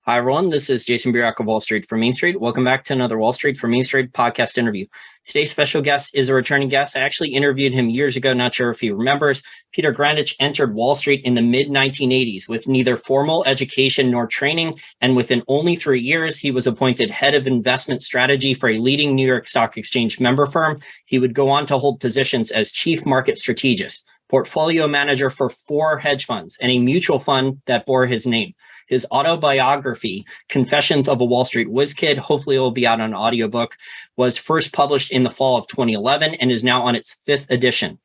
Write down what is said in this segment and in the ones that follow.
Hi, everyone. This is Jason Burek of Wall Street for Main Street. Welcome back to another Wall Street for Main Street podcast interview. Today's special guest is a returning guest. I actually interviewed him years ago. Not sure if he remembers. Peter Grandich entered Wall Street in the mid-1980s with neither formal education nor training. And within only 3 years, he was appointed head of investment strategy for a leading New York Stock Exchange member firm. He would go on to hold positions as Chief Market Strategist, portfolio manager for 4 hedge funds, and a mutual fund that bore his name. His autobiography, Confessions of a Wall Street Whiz Kid, hopefully it will be out on audiobook, was first published in the fall of 2011 and is now on its 5th edition.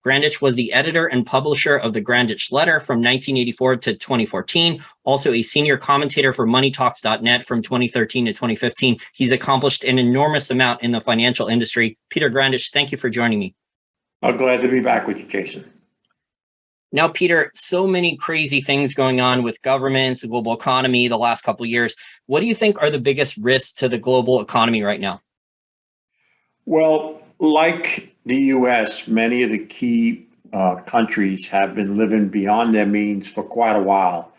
Grandich was the editor and publisher of the Grandich Letter from 1984 to 2014, also a senior commentator for moneytalks.net from 2013 to 2015. He's accomplished an enormous amount in the financial industry. Peter Grandich, thank you for joining me. I'm glad to be back with you, Jason. Now, Peter, so many crazy things going on with governments, the global economy the last couple of years. What do you think are the biggest risks to the global economy right now? Well, like the U.S., many of the key countries have been living beyond their means for quite a while.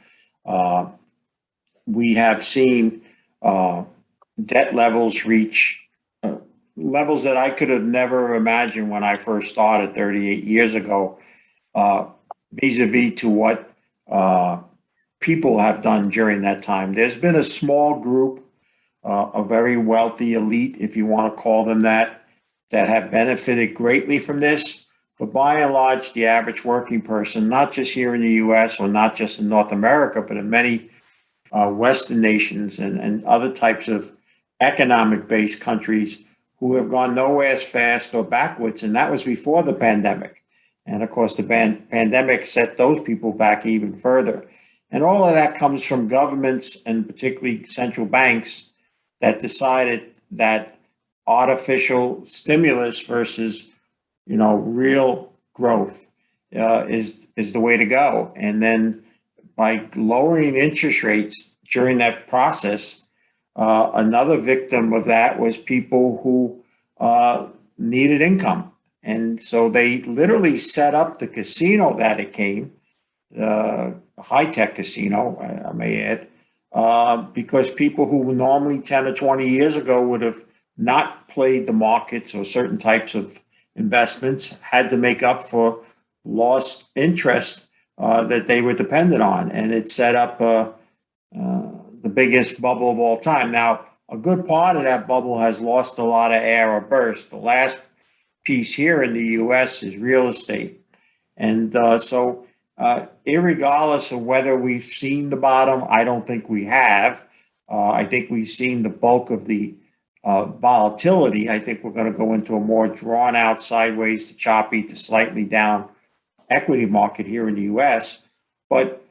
We have seen debt levels reach levels that I could have never imagined when I first started 38 years ago. Vis-a-vis to what people have done during that time. There's been a small group, a very wealthy elite, if you want to call them that have benefited greatly from this. But by and large, the average working person, not just here in the U.S. or not just in North America, but in many Western nations and other types of economic-based countries who have gone nowhere as fast or backwards, and that was before the pandemic. And of course, the pandemic set those people back even further. And all of that comes from governments and particularly central banks that decided that artificial stimulus versus, real growth is the way to go. And then by lowering interest rates during that process, another victim of that was people who needed income. And so they literally set up the casino that it came, high-tech casino, I may add, because people who normally 10 or 20 years ago would have not played the markets or certain types of investments had to make up for lost interest that they were dependent on. And it set up the biggest bubble of all time. Now, a good part of that bubble has lost a lot of air or burst. The last piece here in the U.S. is real estate. And so irregardless of whether we've seen the bottom, I don't think we have. I think we've seen the bulk of the volatility. I think we're going to go into a more drawn out sideways to choppy to slightly down equity market here in the U.S. But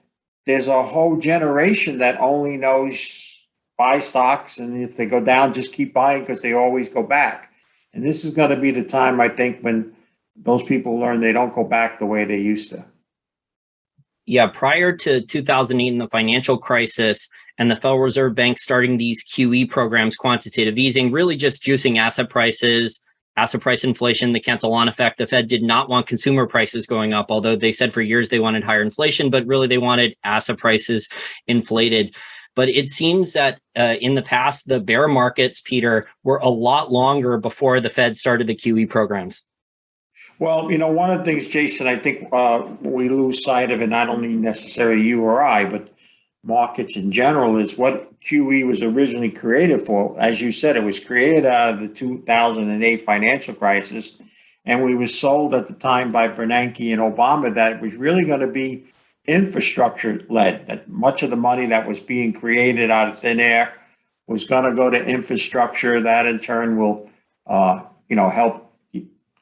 there's a whole generation that only knows buy stocks. And if they go down, just keep buying because they always go back. And this is going to be the time, I think, when those people learn they don't go back the way they used to. Yeah, prior to 2008 and the financial crisis and the Federal Reserve Bank starting these QE programs, quantitative easing, really just juicing asset prices, asset price inflation, the cancel-on effect. The Fed did not want consumer prices going up, although they said for years they wanted higher inflation, but really they wanted asset prices inflated. But it seems that in the past, the bear markets, Peter, were a lot longer before the Fed started the QE programs. Well, one of the things, Jason, I think we lose sight of, and not only necessarily you or I, but markets in general, is what QE was originally created for. As you said, it was created out of the 2008 financial crisis, and we were sold at the time by Bernanke and Obama that it was really going to be infrastructure led, that much of the money that was being created out of thin air was going to go to infrastructure that in turn will help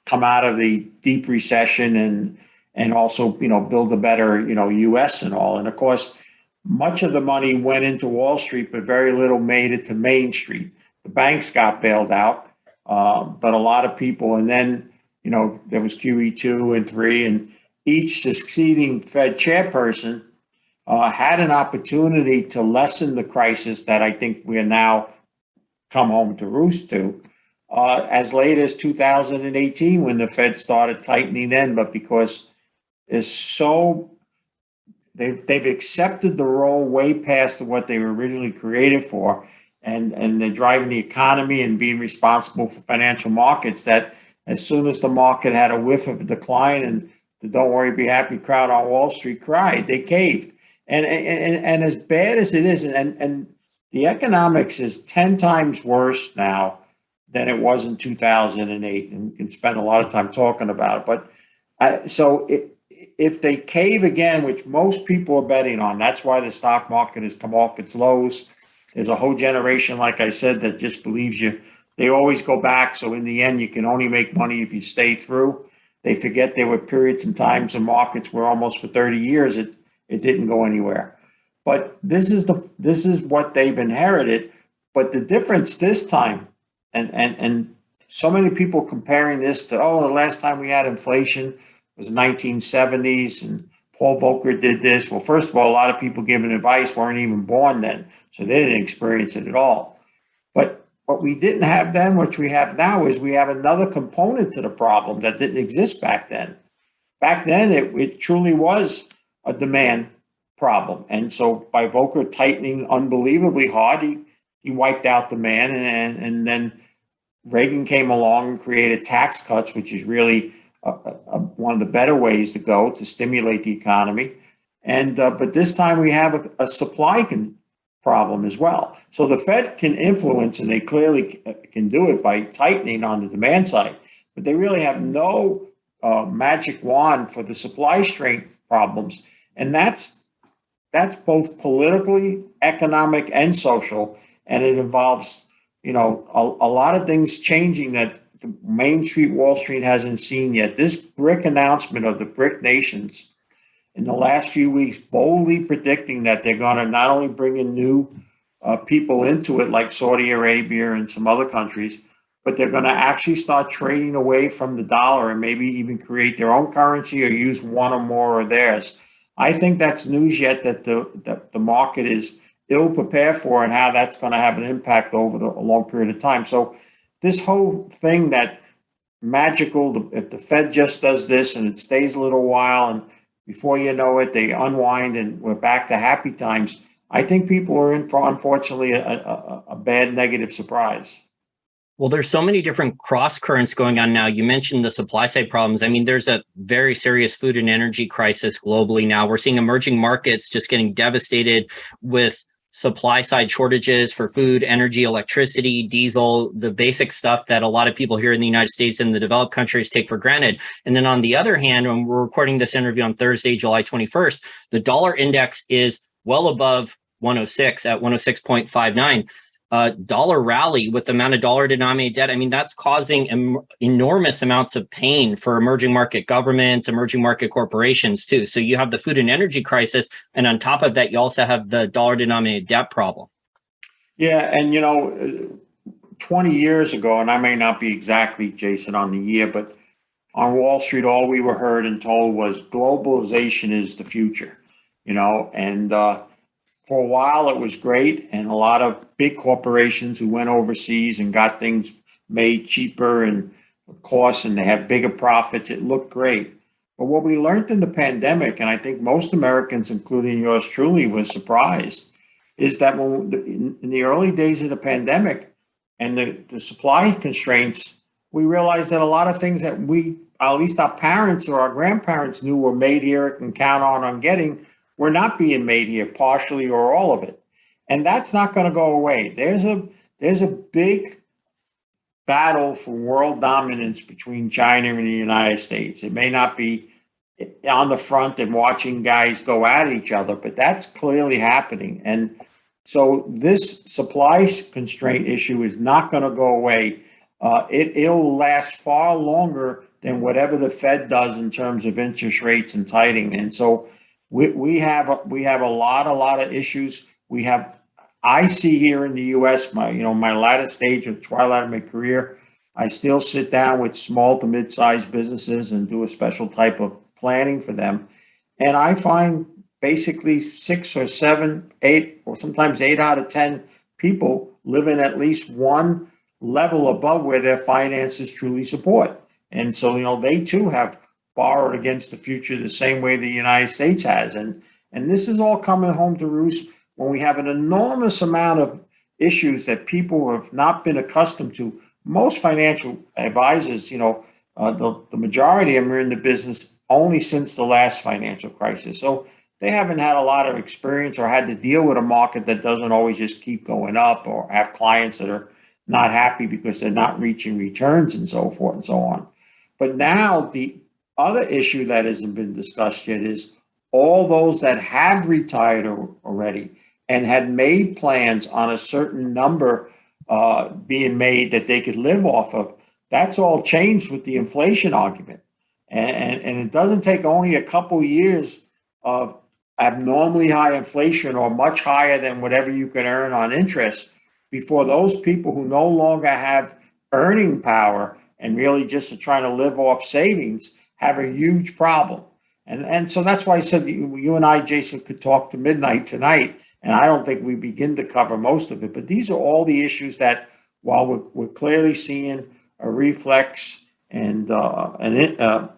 come out of the deep recession and also build a better US and all. And of course, much of the money went into Wall Street, but very little made it to Main Street. The banks got bailed out, but a lot of people, and then there was QE2 and 3, and each succeeding Fed chairperson had an opportunity to lessen the crisis that I think we are now come home to roost to as late as 2018 when the Fed started tightening then. But because there's so they've accepted the role way past what they were originally created for, and they're driving the economy and being responsible for financial markets. That as soon as the market had a whiff of a decline, and the "don't worry, be happy" crowd on Wall Street cried, they caved. And as bad as it is, and the economics is 10 times worse now than it was in 2008, and we can spend a lot of time talking about it. But if they cave again, which most people are betting on, that's why the stock market has come off its lows. There's a whole generation, like I said, that just believes you. They always go back. So in the end, you can only make money if you stay through. They forget there were periods and times in markets where almost for 30 years it didn't go anywhere. But this is what they've inherited. But the difference this time, and so many people comparing this to, the last time we had inflation was the 1970s and Paul Volcker did this. Well, first of all, a lot of people giving advice weren't even born then, so they didn't experience it at all. But what we didn't have then, which we have now, is we have another component to the problem that didn't exist back then. Back then, it truly was a demand problem. And so by Volcker tightening unbelievably hard, he wiped out demand. And then Reagan came along and created tax cuts, which is really one of the better ways to go to stimulate the economy. And but this time we have a supply problem as well. So the Fed can influence, and they clearly can do it by tightening on the demand side, but they really have no magic wand for the supply strain problems. And that's both politically, economic, and social. And it involves, a lot of things changing that Main Street, Wall Street hasn't seen yet. This BRIC announcement of the BRIC nations in the last few weeks, boldly predicting that they're going to not only bring in new people into it, like Saudi Arabia and some other countries, but they're going to actually start trading away from the dollar and maybe even create their own currency or use one or more of theirs. I think that's news yet that the market is ill prepared for, and how that's going to have an impact over a long period of time. So this whole thing that magical, if the Fed just does this and it stays a little while, and before you know it, they unwind and we're back to happy times, I think people are in for, unfortunately, a bad negative surprise. Well, there's so many different cross currents going on now. You mentioned the supply side problems. I mean, there's a very serious food and energy crisis globally now. We're seeing emerging markets just getting devastated with supply side shortages for food, energy, electricity, diesel, the basic stuff that a lot of people here in the United States and the developed countries take for granted. And then on the other hand, when we're recording this interview on Thursday, July 21st, the dollar index is well above 106 at 106.59. Dollar rally with the amount of dollar denominated debt. I mean, that's causing enormous amounts of pain for emerging market governments, emerging market corporations too. So you have the food and energy crisis, and on top of that, you also have the dollar denominated debt problem. Yeah, and 20 years ago, and I may not be exactly, Jason, on the year, but on Wall Street, all we were heard and told was globalization is the future, and for a while, it was great, and a lot of big corporations who went overseas and got things made cheaper and costs, and they had bigger profits. It looked great. But what we learned in the pandemic, and I think most Americans, including yours truly, was surprised, is that in the early days of the pandemic and the supply constraints, we realized that a lot of things that at least our parents or our grandparents knew were made here and count on getting, were not being made here, partially or all of it. And that's not going to go away. There's a big battle for world dominance between China and the United States. It may not be on the front and watching guys go at each other, but that's clearly happening. And so this supply constraint issue is not going to go away. It'll last far longer than whatever the Fed does in terms of interest rates and tightening. And so we have a lot of issues. I see here in the U.S. my latter stage of twilight of my career, I still sit down with small to mid-sized businesses and do a special type of planning for them, and I find basically 6 or 7, 8, or sometimes 8 out of 10 people living at least one level above where their finances truly support, and so they too have borrowed against the future the same way the United States has. And And this is all coming home to roost when we have an enormous amount of issues that people have not been accustomed to. Most financial advisors, the majority of them are in the business only since the last financial crisis. So they haven't had a lot of experience or had to deal with a market that doesn't always just keep going up, or have clients that are not happy because they're not reaching returns and so forth and so on. But now the other issue that hasn't been discussed yet is all those that have retired already and had made plans on a certain number being made that they could live off of. That's all changed with the inflation argument. And it doesn't take only a couple years of abnormally high inflation or much higher than whatever you can earn on interest before those people who no longer have earning power and really just are trying to live off savings have a huge problem. And so that's why I said you and I, Jason, could talk to midnight tonight, and I don't think we begin to cover most of it. But these are all the issues that, while we're clearly seeing a reflex and a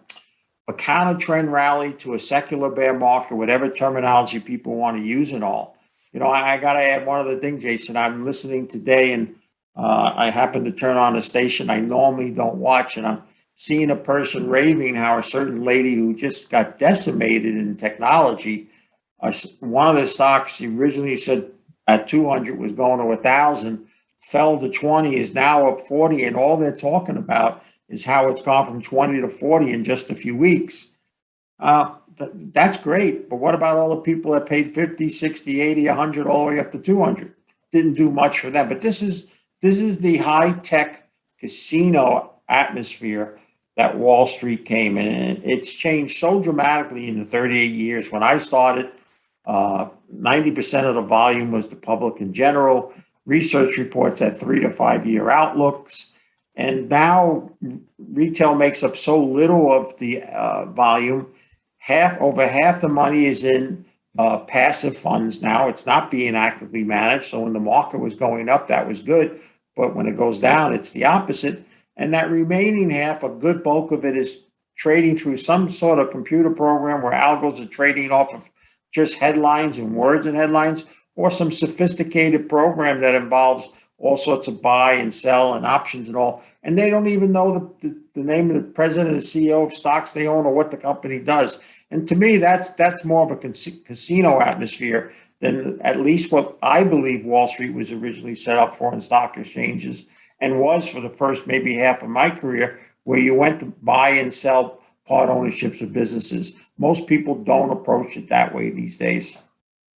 counter trend rally to a secular bear market, whatever terminology people want to use and all. I got to add one other thing, Jason. I'm listening today, and I happen to turn on a station I normally don't watch, and I'm seeing a person raving how a certain lady who just got decimated in technology, one of the stocks he originally said at 200 was going to 1,000, fell to 20, is now up 40, and all they're talking about is how it's gone from 20 to 40 in just a few weeks. That's great, but what about all the people that paid 50, 60, 80, 100, all the way up to 200? Didn't do much for them. But this is the high-tech casino atmosphere that Wall Street came in. And it's changed so dramatically in the 38 years. When I started, 90% of the volume was the public in general. Research reports had 3 to 5 year outlooks. And now retail makes up so little of the volume. Over half the money is in passive funds now. It's not being actively managed. So when the market was going up, that was good. But when it goes down, it's the opposite. And that remaining half, a good bulk of it, is trading through some sort of computer program where algos are trading off of just headlines and words and headlines, or some sophisticated program that involves all sorts of buy and sell and options and all. And they don't even know the name of the president and the CEO of stocks they own or what the company does. And to me, that's more of a casino atmosphere than at least what I believe Wall Street was originally set up for in stock exchanges, and was for the first maybe half of my career, where you went to buy and sell part ownerships of businesses. Most people don't approach it that way these days.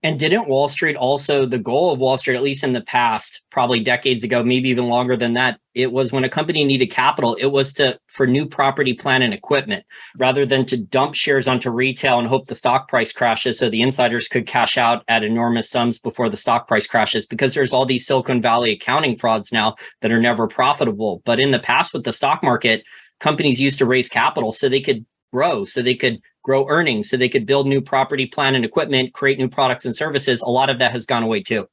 And didn't Wall Street also, the goal of Wall Street, at least in the past, probably decades ago, maybe even longer than that, it was when a company needed capital, it was for new property, plant, and equipment, rather than to dump shares onto retail and hope the stock price crashes so the insiders could cash out at enormous sums before the stock price crashes, because there's all these Silicon Valley accounting frauds now that are never profitable. But in the past with the stock market, companies used to raise capital so they could grow, so they could grow earnings, so they could build new property, plant, and equipment, create new products and services. A lot of that has gone away too.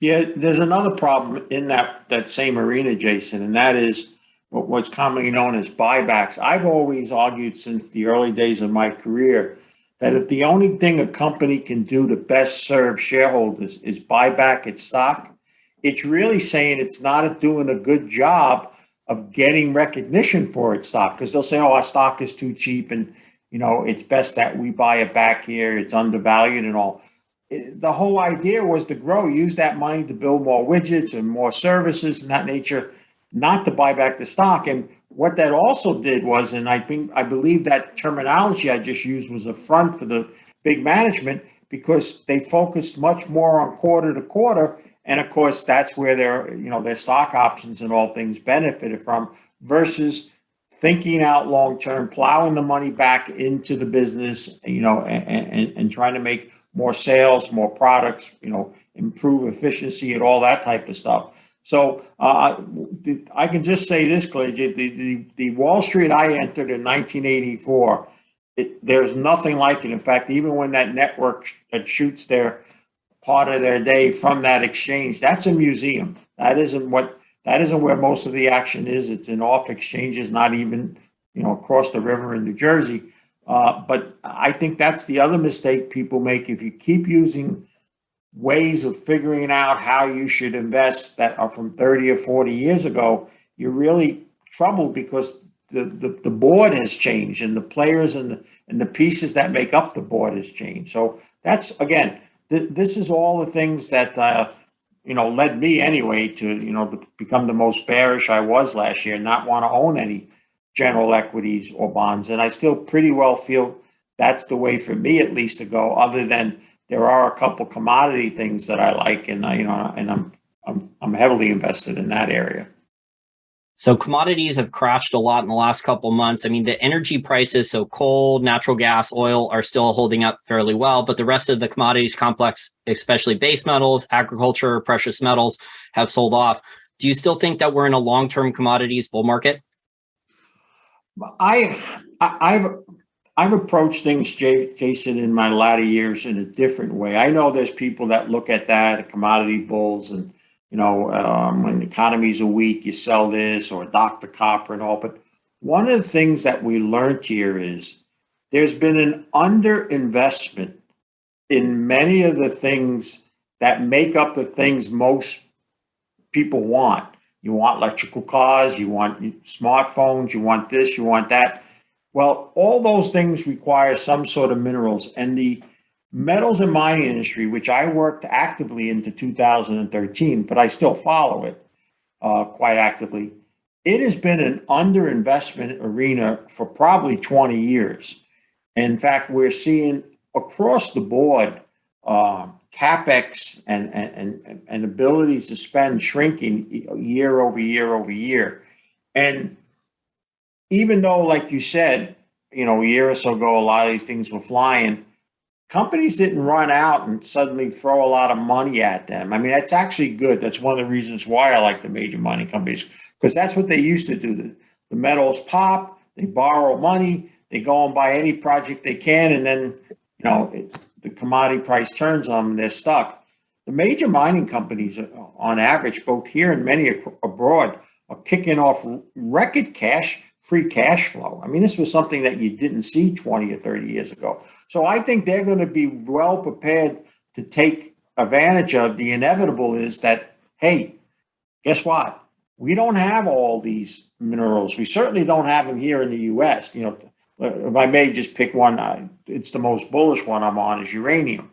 Yeah, there's another problem in that same arena, Jason, and that is what's commonly known as buybacks. I've always argued since the early days of my career that if the only thing a company can do to best serve shareholders is buy back its stock, it's really saying it's not doing a good job of getting recognition for its stock, because they'll say, oh, our stock is too cheap, and it's best that we buy it back here. It's undervalued and all. The whole idea was to grow, use that money to build more widgets and more services and that nature, not to buy back the stock. And what that also did was, and I believe that terminology I just used was a front for the big management, because they focused much more on quarter to quarter. And of course, that's where their stock options and all things benefited from, versus thinking out long term, plowing the money back into the business, and trying to make more sales, more products, improve efficiency and all that type of stuff. So I can just say this, Clay, the Wall Street I entered in 1984, there's nothing like it. In fact, even when that network that shoots their part of their day from that exchange, that's a museum. That isn't where most of the action is. It's in off exchanges, not even, across the river in New Jersey. But I think that's the other mistake people make. If you keep using ways of figuring out how you should invest that are from 30 or 40 years ago, you're really troubled because the board has changed and the players and the pieces that make up the board has changed. So that's, again, this is all the things that, led me anyway to become the most bearish I was last year, not want to own any general equities or bonds. And I still pretty well feel that's the way for me, at least, to go, other than there are a couple commodity things that I like, and I'm heavily invested in that area. So commodities have crashed a lot in the last couple of months. I mean, the energy prices, so coal, natural gas, oil, are still holding up fairly well, but the rest of the commodities complex, especially base metals, agriculture, precious metals, have sold off. Do you still think that we're in a long-term commodities bull market? I've approached things, Jason, in my latter years in a different way. I know there's people that look at that, commodity bulls, and when the economies are weak, you sell this or Dr. Copper and all. But one of the things that we learned here is there's been an underinvestment in many of the things that make up the things most people want. You want electrical cars, you want smartphones, you want this, you want that. Well, all those things require some sort of minerals. And the metals and mining industry, which I worked actively into 2013, but I still follow it quite actively, it has been an underinvestment arena for probably 20 years. In fact, we're seeing across the board CapEx and abilities to spend shrinking year over year over year. And even though, like you said, a year or so ago, a lot of these things were flying, companies didn't run out and suddenly throw a lot of money at them. I mean, that's actually good. That's one of the reasons why I like the major mining companies, because that's what they used to do. The metals pop, they borrow money, they go and buy any project they can, and then, the commodity price turns on them and they're stuck. The major mining companies, on average, both here and many abroad, are kicking off record free cash flow. I mean, this was something that you didn't see 20 or 30 years ago. So I think they're going to be well prepared to take advantage of the inevitable is that, hey, guess what? We don't have all these minerals. We certainly don't have them here in the U.S. If I may just pick one, it's the most bullish one I'm on is uranium.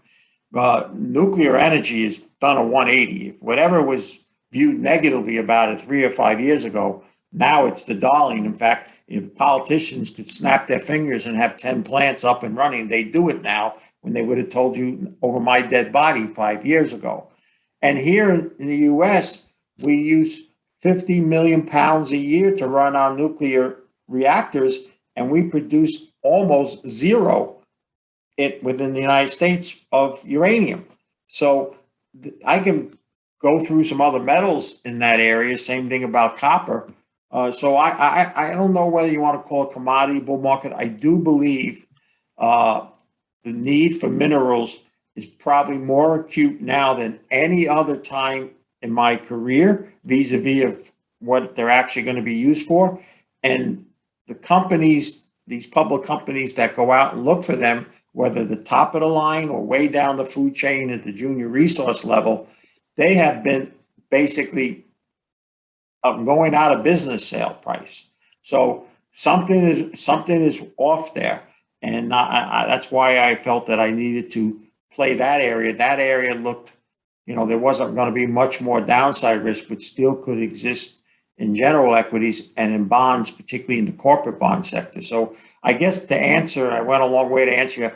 Nuclear energy has done a 180. Whatever was viewed negatively about it 3 or 5 years ago, now it's the darling. In fact, if politicians could snap their fingers and have 10 plants up and running, they do it now when they would have told you over my dead body 5 years ago. And here in the U.S., we use 50 million pounds a year to run our nuclear reactors, and we produce almost zero within the United States of uranium. So I can go through some other metals in that area. Same thing about copper. So I don't know whether you want to call it commodity bull market. I do believe the need for minerals is probably more acute now than any other time in my career, vis-a-vis of what they're actually going to be used for. And the companies, these public companies that go out and look for them, whether the top of the line or way down the food chain at the junior resource level, they have been basically going out of business sale price. So something is off there. And that's why I felt that I needed to play that area. That area looked, there wasn't going to be much more downside risk, but still could exist in general equities and in bonds, particularly in the corporate bond sector. So I guess I went a long way to answer you.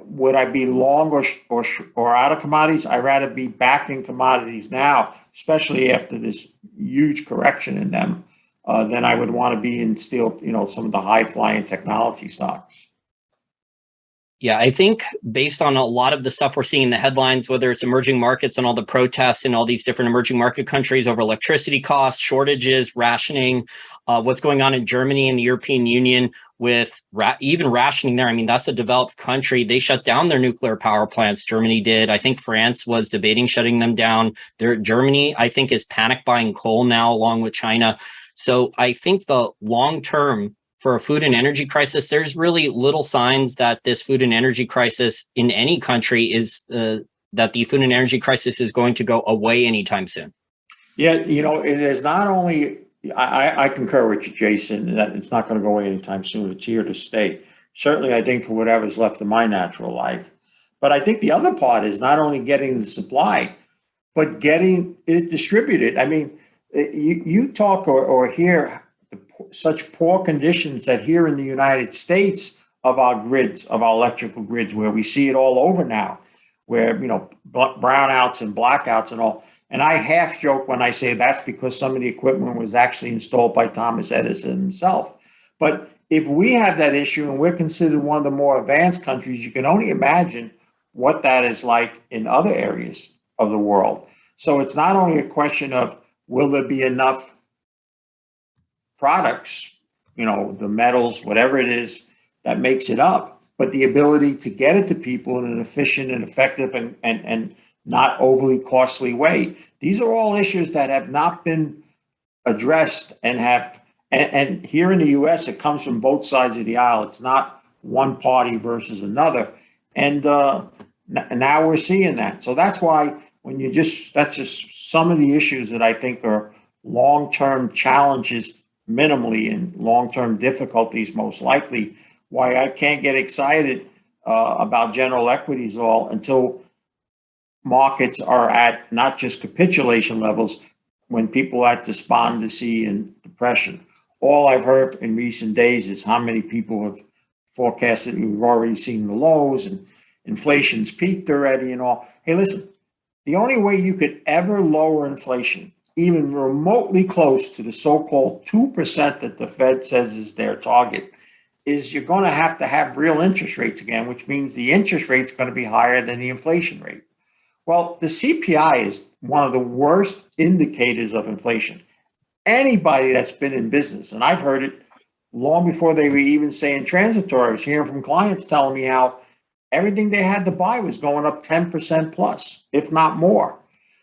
Would I be long or out of commodities? I'd rather be back in commodities now, especially after this huge correction in them, than I would want to be in still, some of the high flying technology stocks. Yeah, I think based on a lot of the stuff we're seeing in the headlines, whether it's emerging markets and all the protests in all these different emerging market countries over electricity costs, shortages, rationing, what's going on in Germany and the European Union with even rationing there. I mean, that's a developed country. They shut down their nuclear power plants. Germany did. I think France was debating shutting them down. Germany, I think, is panic buying coal now along with China. So I think the long-term for a food and energy crisis, there's really little signs that this food and energy crisis in any country is that the food and energy crisis is going to go away anytime soon. Yeah, it is not only, I concur with you, Jason, that it's not going to go away anytime soon. It's here to stay. Certainly, I think for whatever's left of my natural life. But I think the other part is not only getting the supply, but getting it distributed. I mean, you talk or hear such poor conditions that here in the United States of our grids, of our electrical grids, where we see it all over now, where, brownouts and blackouts and all. And I half joke when I say that's because some of the equipment was actually installed by Thomas Edison himself. But if we have that issue and we're considered one of the more advanced countries, you can only imagine what that is like in other areas of the world. So it's not only a question of will there be enough products, the metals, whatever it is that makes it up, but the ability to get it to people in an efficient and effective and not overly costly way. These are all issues that have not been addressed and here in the US, it comes from both sides of the aisle. It's not one party versus another. And now we're seeing that. So that's why that's just some of the issues that I think are long-term challenges minimally and long-term difficulties most likely, why I can't get excited about general equities all until markets are at not just capitulation levels, when people are at despondency and depression. All I've heard in recent days is how many people have forecasted we've already seen the lows and inflation's peaked already and all. Hey, listen, the only way you could ever lower inflation, even remotely close to the so-called 2% that the Fed says is their target, is you're going to have real interest rates again, which means the interest rate's going to be higher than the inflation rate. Well, the CPI is one of the worst indicators of inflation. Anybody that's been in business, and I've heard it long before they were even saying transitory, I was hearing from clients telling me how everything they had to buy was going up 10% plus, if not more.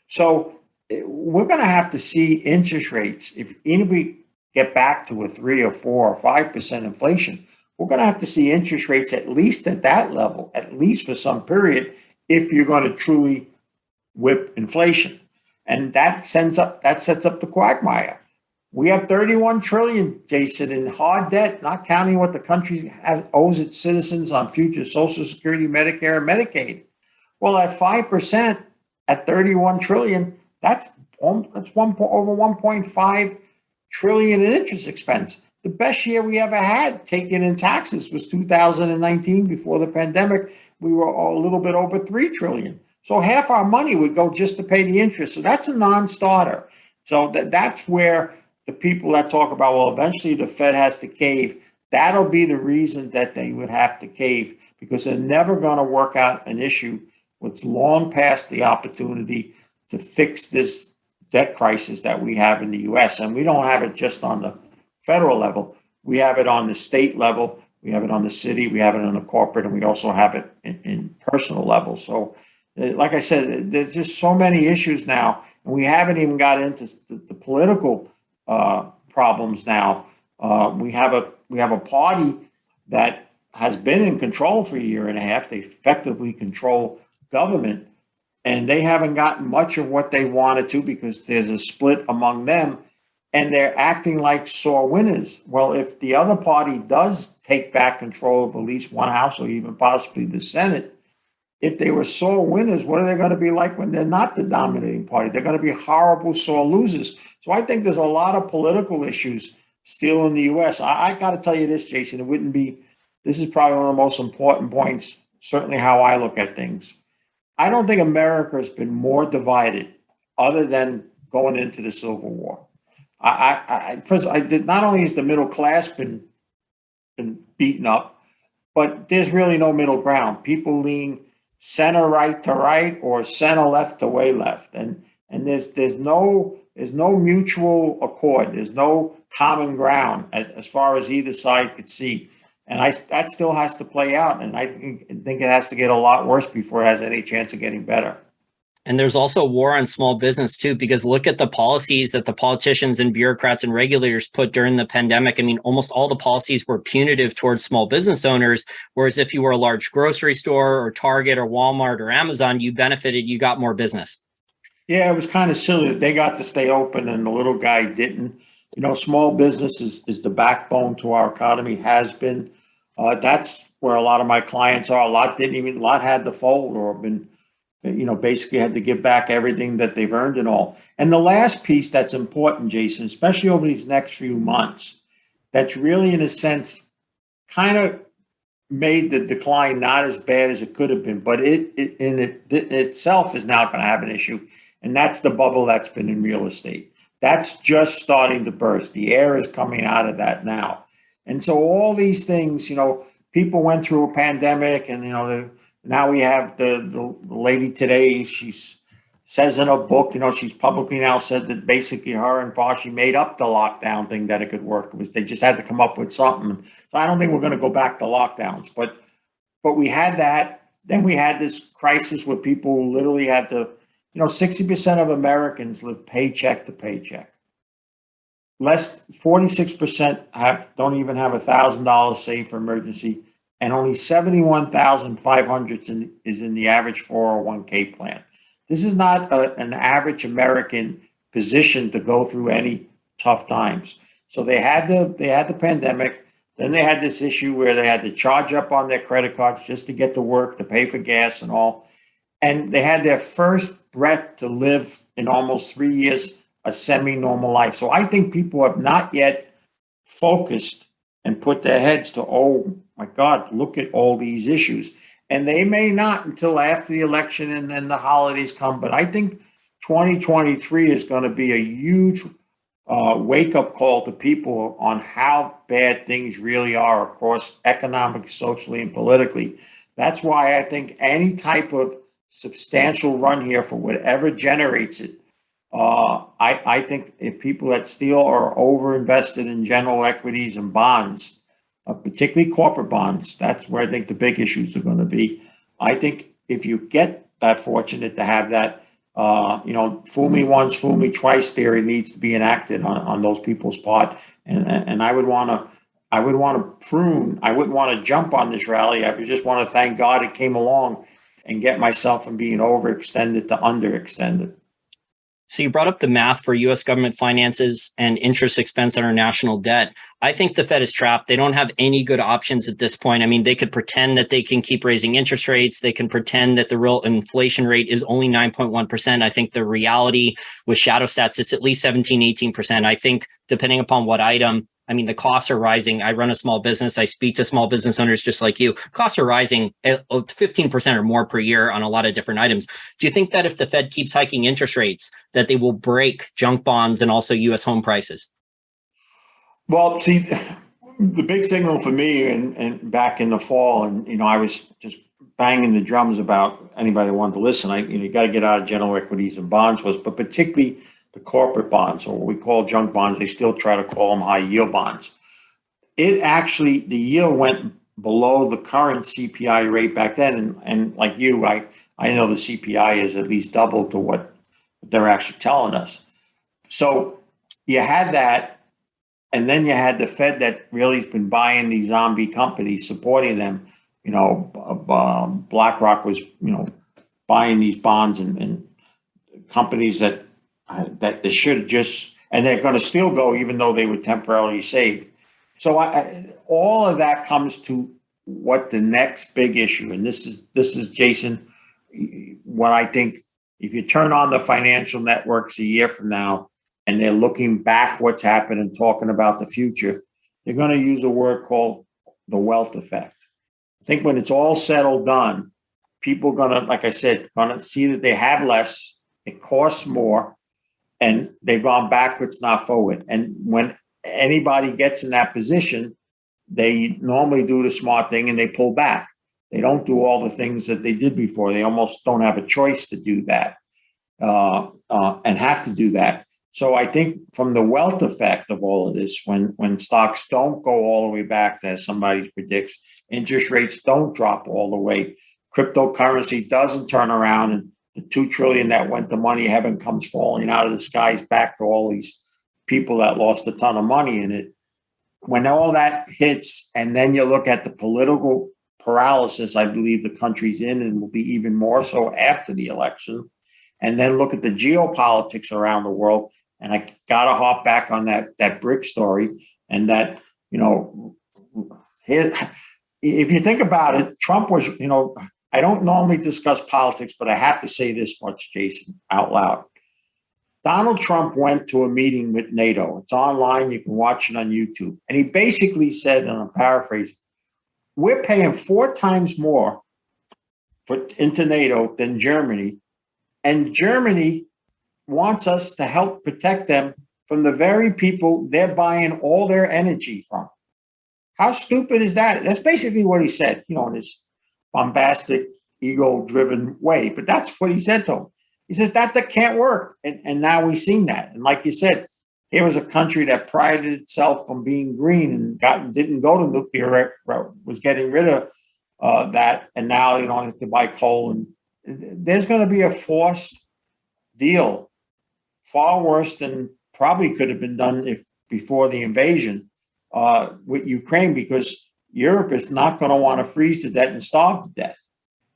So we're going to have to see interest rates. If we get back to a 3 or 4 or 5% inflation, we're going to have to see interest rates at least at that level, at least for some period, if you're going to truly whip inflation. And that sets up the quagmire. We have 31 trillion, Jason, in hard debt, not counting what the country owes its citizens on future Social Security, Medicare, and Medicaid. Well, at 5%, at 31 trillion, that's over 1.5 trillion in interest expense. The best year we ever had taken in taxes was 2019. Before the pandemic, we were a little bit over 3 trillion. So half our money would go just to pay the interest. So that's a non-starter. So that's where the people that talk about, well, eventually the Fed has to cave, that'll be the reason that they would have to cave, because they're never going to work out an issue that's long past the opportunity to fix this debt crisis that we have in the U.S. And we don't have it just on the federal level. We have it on the state level. We have it on the city. We have it on the corporate, and we also have it in personal level. So like I said, there's just so many issues now, and we haven't even got into the political problems now. We have a party that has been in control for a year and a half. They effectively control government, and they haven't gotten much of what they wanted to because there's a split among them, and they're acting like sore winners. Well, if the other party does take back control of at least one house or even possibly the Senate, if they were sore winners, what are they going to be like when they're not the dominating party? They're going to be horrible sore losers. So I think there's a lot of political issues still in the U.S. I got to tell you this, Jason, this is probably one of the most important points, certainly how I look at things. I don't think America has been more divided other than going into the Civil War. Not only has the middle class been beaten up, but there's really no middle ground. People lean center right to right or center left to way left, and there's no mutual accord. There's no common ground as far as either side could see, and that still has to play out. And I think it has to get a lot worse before it has any chance of getting better. And there's also a war on small business too, because look at the policies that the politicians and bureaucrats and regulators put during the pandemic. I mean, almost all the policies were punitive towards small business owners, whereas if you were a large grocery store or Target or Walmart or Amazon, you benefited, you got more business. Yeah, it was kind of silly that they got to stay open and the little guy didn't. Small business is the backbone to our economy, has been. That's where a lot of my clients are. A lot had to fold or been, basically had to give back everything that they've earned and all. And the last piece that's important, Jason, especially over these next few months, that's really, in a sense, kind of made the decline not as bad as it could have been, but it itself is now going to have an issue. And that's the bubble that's been in real estate. That's just starting to burst. The air is coming out of that now. And so all these things, people went through a pandemic and, now we have the lady today, she says in a book, she's publicly now said that basically her and Parshi made up the lockdown thing that it could work. They just had to come up with something. So I don't think we're going to go back to lockdowns, but we had that. Then we had this crisis where people literally had to, 60% of Americans live paycheck to paycheck. 46% don't even have $1,000 saved for emergency, and only 71,500 is in the average 401k plan. This is not an average American position to go through any tough times. So they had the pandemic. Then they had this issue where they had to charge up on their credit cards just to get to work, to pay for gas and all. And they had their first breath to live in almost 3 years, a semi-normal life. So I think people have not yet focused and put their heads to, oh my God, look at all these issues. And they may not until after the election and then the holidays come. But I think 2023 is going to be a huge wake-up call to people on how bad things really are across economically, socially, and politically. That's why I think any type of substantial run here for whatever generates it, I think if people that still are overinvested in general equities and bonds, particularly corporate bonds, that's where I think the big issues are going to be. I think if you get that fortunate to have that, fool me once, fool me twice theory needs to be enacted on those people's part. And I would want to prune. I wouldn't want to jump on this rally. I would just want to thank God it came along and get myself from being overextended to underextended. So you brought up the math for U.S. government finances and interest expense on our national debt. I think the Fed is trapped. They don't have any good options at this point. I mean, they could pretend that they can keep raising interest rates. They can pretend that the real inflation rate is only 9.1%. I think the reality with shadow stats is at least 17, 18%. I think depending upon what item, I mean, the costs are rising. I run a small business. I speak to small business owners just like you. Costs are rising at 15% or more per year on a lot of different items. Do you think that if the Fed keeps hiking interest rates, that they will break junk bonds and also U.S. home prices? Well, see, the big signal for me and back in the fall, and, I was just banging the drums about anybody who wanted to listen. You got to get out of general equities and bonds but particularly the corporate bonds, or what we call junk bonds. They still try to call them high yield bonds. It actually, the yield went below the current CPI rate back then. And like you, I know the CPI is at least double to what they're actually telling us. So you had that. And then you had the Fed that really has been buying these zombie companies, supporting them. BlackRock was, buying these bonds and companies that they should just, and they're going to still go even though they were temporarily saved. So all of that comes to what the next big issue, and this is Jason, what I think. If you turn on the financial networks a year from now and they're looking back what's happened and talking about the future, they're going to use a word called the wealth effect. I think when it's all said or done, people are going to, like I said, going to see that they have less, it costs more, and they've gone backwards, not forward. And when anybody gets in that position, they normally do the smart thing and they pull back. They don't do all the things that they did before. They almost don't have a choice to do that and have to do that. So I think from the wealth effect of all of this, when stocks don't go all the way back, as somebody predicts, interest rates don't drop all the way, cryptocurrency doesn't turn around and the 2 trillion that went to money heaven comes falling out of the skies back to all these people that lost a ton of money in it. When all that hits, and then you look at the political paralysis I believe the country's in, and will be even more so after the election, and then look at the geopolitics around the world. And I got to hop back on that brick story, and that, if you think about it, Trump was, I don't normally discuss politics, but I have to say this much, Jason, out loud. Donald Trump went to a meeting with NATO. It's online. You can watch it on YouTube. And he basically said, and I'm paraphrasing, we're paying 4 times more into NATO than Germany. And Germany wants us to help protect them from the very people they're buying all their energy from. How stupid is that? That's basically what he said, in his bombastic, ego-driven way. But that's what he said to him. He says that can't work. And now we've seen that. And like you said, here was a country that prided itself on being green and didn't go to nuclear, was getting rid of that. And now you don't have to buy coal. And there's going to be a forced deal, far worse than probably could have been done before the invasion with Ukraine, because Europe is not going to want to freeze to death and starve to death.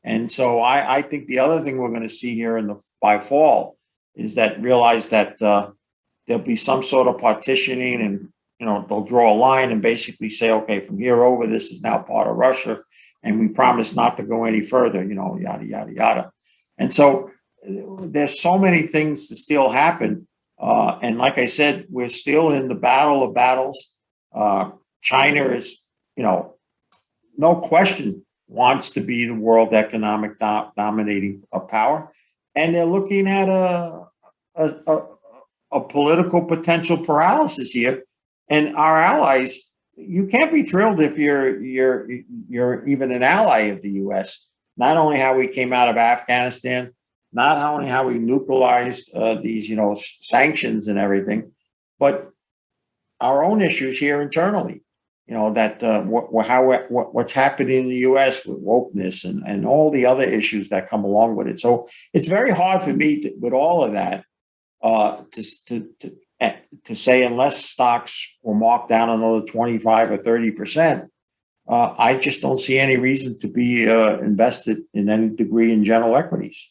And so I think the other thing we're going to see here by fall is realize that there'll be some sort of partitioning, and they'll draw a line and basically say, okay, from here over, this is now part of Russia, and we promise not to go any further, yada, yada, yada. And so there's so many things to still happen. And like I said, we're still in the battle of battles. China is, no question, wants to be the world economic dominating power. And they're looking at a political potential paralysis here. And our allies, you can't be thrilled if you're even an ally of the U.S. Not only how we came out of Afghanistan, not only how we neutralized these, sanctions and everything, but our own issues here internally. What's happening in the U.S. with wokeness and all the other issues that come along with it. So it's very hard for me with all of that to say, unless stocks were marked down another 25 or 30%, I just don't see any reason to be invested in any degree in general equities.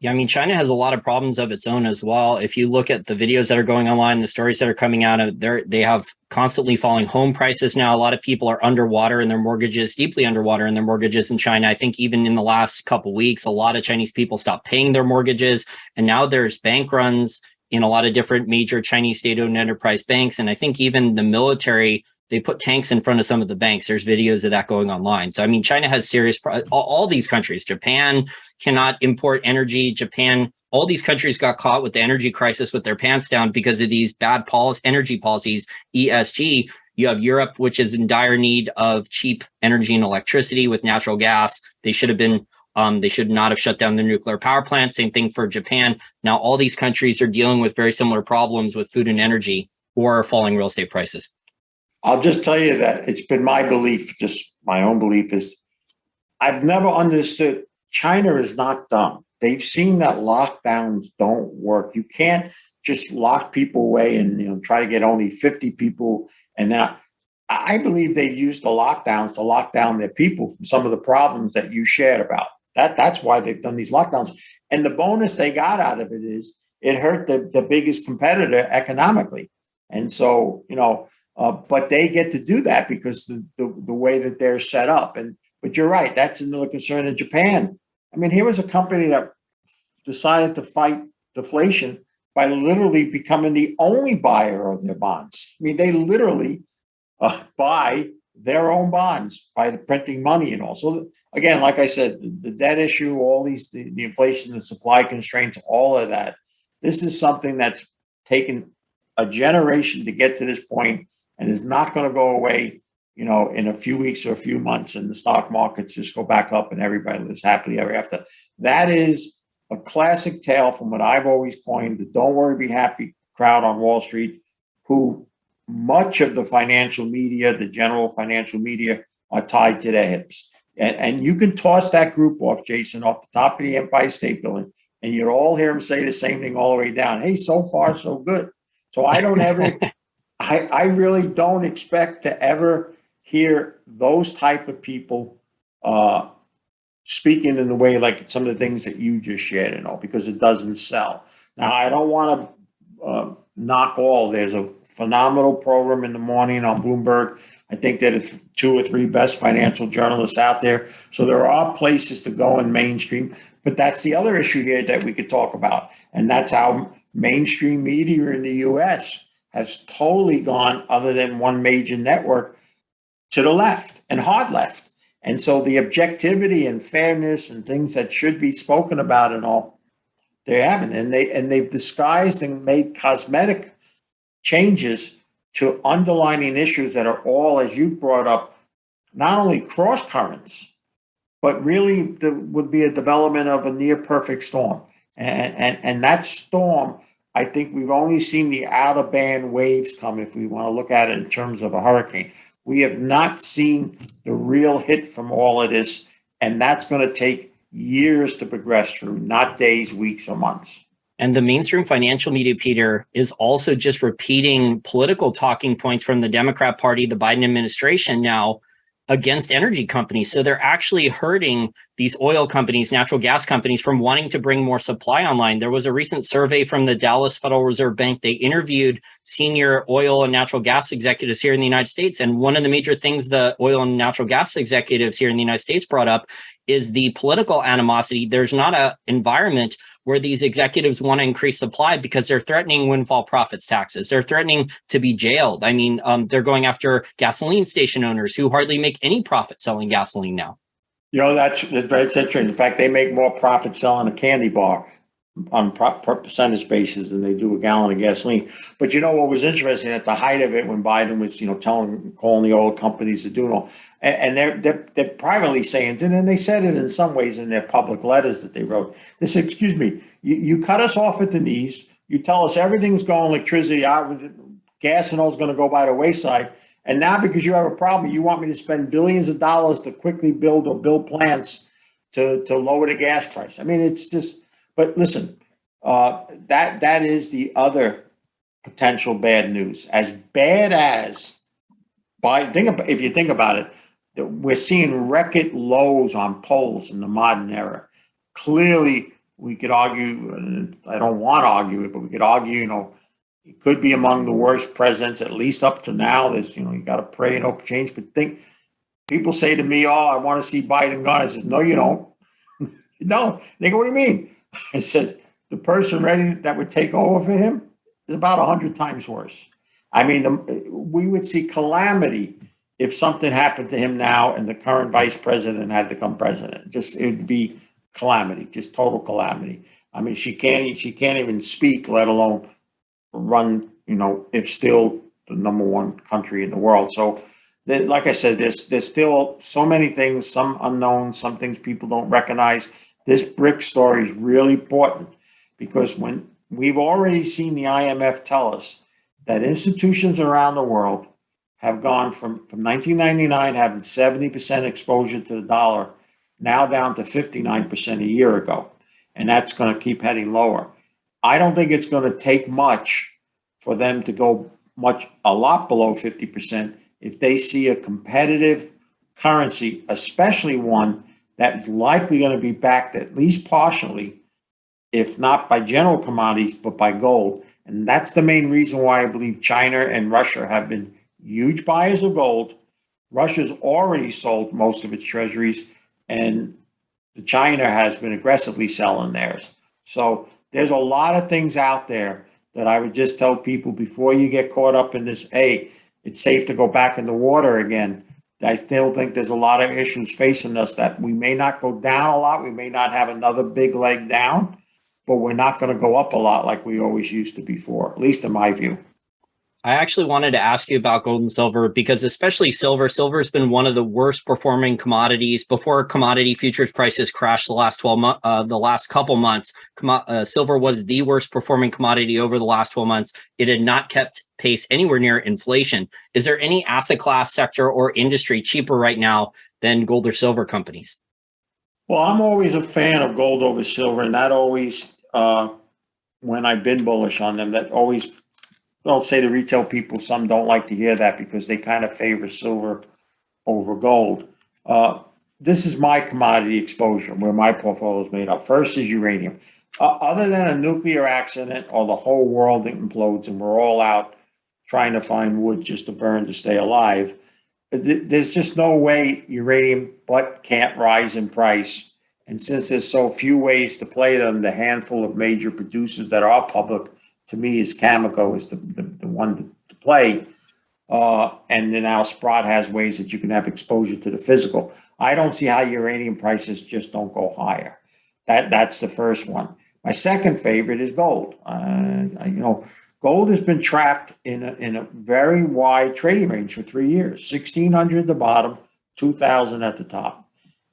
Yeah, I mean, China has a lot of problems of its own as well. If you look at the videos that are going online, the stories that are coming out of there, they have constantly falling home prices now. A lot of people are underwater in their mortgages, deeply underwater in their mortgages in China. I think even in the last couple of weeks, a lot of Chinese people stopped paying their mortgages. And now there's bank runs in a lot of different major Chinese state-owned enterprise banks. And I think even the military, they put tanks in front of some of the banks. There's videos of that going online. So, I mean, China has serious, all these countries, Japan cannot import energy. Japan, all these countries got caught with the energy crisis with their pants down because of these bad energy policies, ESG. You have Europe, which is in dire need of cheap energy and electricity with natural gas. They should not have shut down their nuclear power plants. Same thing for japan. Now, all these countries are dealing with very similar problems with food and energy or falling real estate prices. I'll just tell you that it's been my belief, just my own belief, is I've never understood. China is not dumb. They've seen that lockdowns don't work. You can't just lock people away and try to get only 50 people. And now I believe they used the lockdowns to lock down their people from some of the problems that you shared about. That's why they've done these lockdowns. And the bonus they got out of it is it hurt the biggest competitor economically. And so, but they get to do that because the way that they're set up. But you're right, that's another concern in Japan. I mean, here was a company that decided to fight deflation by literally becoming the only buyer of their bonds. I mean, they literally buy their own bonds by printing money and all. So again, like I said, the debt issue, all these, the inflation, the supply constraints, all of that. This is something that's taken a generation to get to this point and is not going to go away, in a few weeks or a few months, and the stock markets just go back up and everybody lives happily ever after. That is a classic tale from what I've always coined, the don't worry, be happy crowd on Wall Street, who much of the financial media, the general financial media, are tied to their hips. And you can toss that group off, Jason, off the top of the Empire State Building, and you'd all hear him say the same thing all the way down. Hey, so far, so good. So I don't ever, I really don't expect to ever hear those type of people speaking in the way like some of the things that you just shared and all, because it doesn't sell. Now, I don't want to knock all. There's a phenomenal program in the morning on Bloomberg. I think that it's 2 or 3 best financial journalists out there. So there are places to go in mainstream. But that's the other issue here that we could talk about. And that's how mainstream media in the U.S. has totally gone, other than one major network, to the left and hard left. And so the objectivity and fairness and things that should be spoken about and all, they haven't. And they've disguised and made cosmetic changes to underlining issues that are all, as you brought up, not only cross currents, but really would be a development of a near perfect storm. And that storm, I think we've only seen the outer band waves come, if we want to look at it in terms of a hurricane. We have not seen the real hit from all of this, and that's going to take years to progress through, not days, weeks, or months. And the mainstream financial media, Peter, is also just repeating political talking points from the Democrat Party, the Biden administration now, against energy companies. So they're actually hurting these oil companies, natural gas companies, from wanting to bring more supply online. There was a recent survey from the Dallas Federal Reserve Bank. They interviewed senior oil and natural gas executives here in the United States. And one of the major things the oil and natural gas executives here in the United States brought up is the political animosity. There's not an environment where these executives want to increase supply because they're threatening windfall profits taxes. They're threatening to be jailed. I mean, they're going after gasoline station owners who hardly make any profit selling gasoline now. You know, that's interesting. In fact, they make more profit selling a candy bar on per percentage basis than they do a gallon of gasoline. But you know what was interesting at the height of it, when Biden was, calling the oil companies to do it all, and they're privately saying, and they said it in some ways in their public letters that they wrote. They said, "Excuse me, you cut us off at the knees. You tell us everything's going, electricity out, gas and all is going to go by the wayside. And now because you have a problem, you want me to spend billions of dollars to quickly build plants to lower the gas price." I mean, it's just. But listen, that is the other potential bad news. As bad as if you think about it, we're seeing record lows on polls in the modern era. Clearly, we could argue, and I don't want to argue it, but we could argue, it could be among the worst presidents, at least up to now. There's, you got to pray and hope change. But people say to me, "Oh, I want to see Biden gone." I said, "No, you don't." You don't. They go, "What do you mean?" I said, "The person ready that would take over for him is about 100 times worse." I mean, we would see calamity if something happened to him now and the current vice president had to become president. It would be calamity, just total calamity. I mean, she can't even speak, let alone run, if still the number one country in the world. So, like I said, there's still so many things, some unknown, some things people don't recognize. This BRICS story is really important because when we've already seen the IMF tell us that institutions around the world have gone from 1999 having 70% exposure to the dollar, now down to 59% a year ago. And that's going to keep heading lower. I don't think it's going to take much for them to go a lot below 50% if they see a competitive currency, especially one that's likely going to be backed at least partially, if not by general commodities, but by gold. And that's the main reason why I believe China and Russia have been huge buyers of gold. Russia's already sold most of its treasuries, and China has been aggressively selling theirs. So there's a lot of things out there that I would just tell people before you get caught up in this, hey, it's safe to go back in the water again. I still think there's a lot of issues facing us that we may not go down a lot. We may not have another big leg down, but we're not going to go up a lot like we always used to before, at least in my view. I actually wanted to ask you about gold and silver because especially silver has been one of the worst performing commodities. Before commodity futures prices crashed the last couple months, silver was the worst performing commodity over the last 12 months. It had not kept pace anywhere near inflation. Is there any asset class, sector, or industry cheaper right now than gold or silver companies? Well, I'm always a fan of gold over silver, and that always, when I've been bullish on them, that always, I'll say the retail people, some don't like to hear that because they kind of favor silver over gold. This is my commodity exposure where my portfolio is made up. First is uranium. Other than a nuclear accident or the whole world implodes and we're all out trying to find wood just to burn to stay alive, there's just no way uranium can't rise in price. And since there's so few ways to play them, the handful of major producers that are public, to me, is Cameco is the one to play. And then now Sprott has ways that you can have exposure to the physical. I don't see how uranium prices just don't go higher. That's the first one. My second favorite is gold. Gold has been trapped in a very wide trading range for 3 years, 1,600 at the bottom, 2,000 at the top.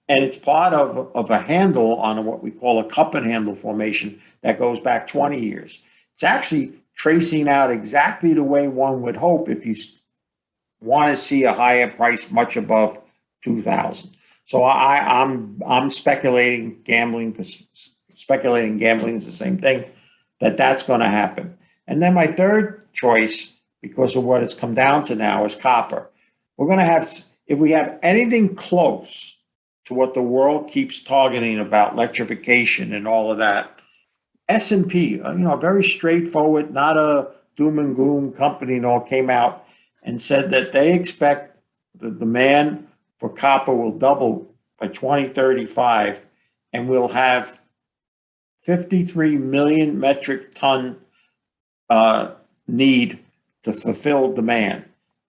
And it's part of a handle on what we call a cup and handle formation that goes back 20 years. It's actually tracing out exactly the way one would hope if you want to see a higher price much above 2,000. So I'm speculating gambling, because speculating gambling is the same thing, that's going to happen. And then my third choice, because of what it's come down to now, is copper. We're going to have, if we have anything close to what the world keeps targeting about electrification and all of that, S&P, very straightforward, not a doom and gloom company, came out and said that they expect the demand for copper will double by 2035, and we'll have 53 million metric ton need to fulfill demand.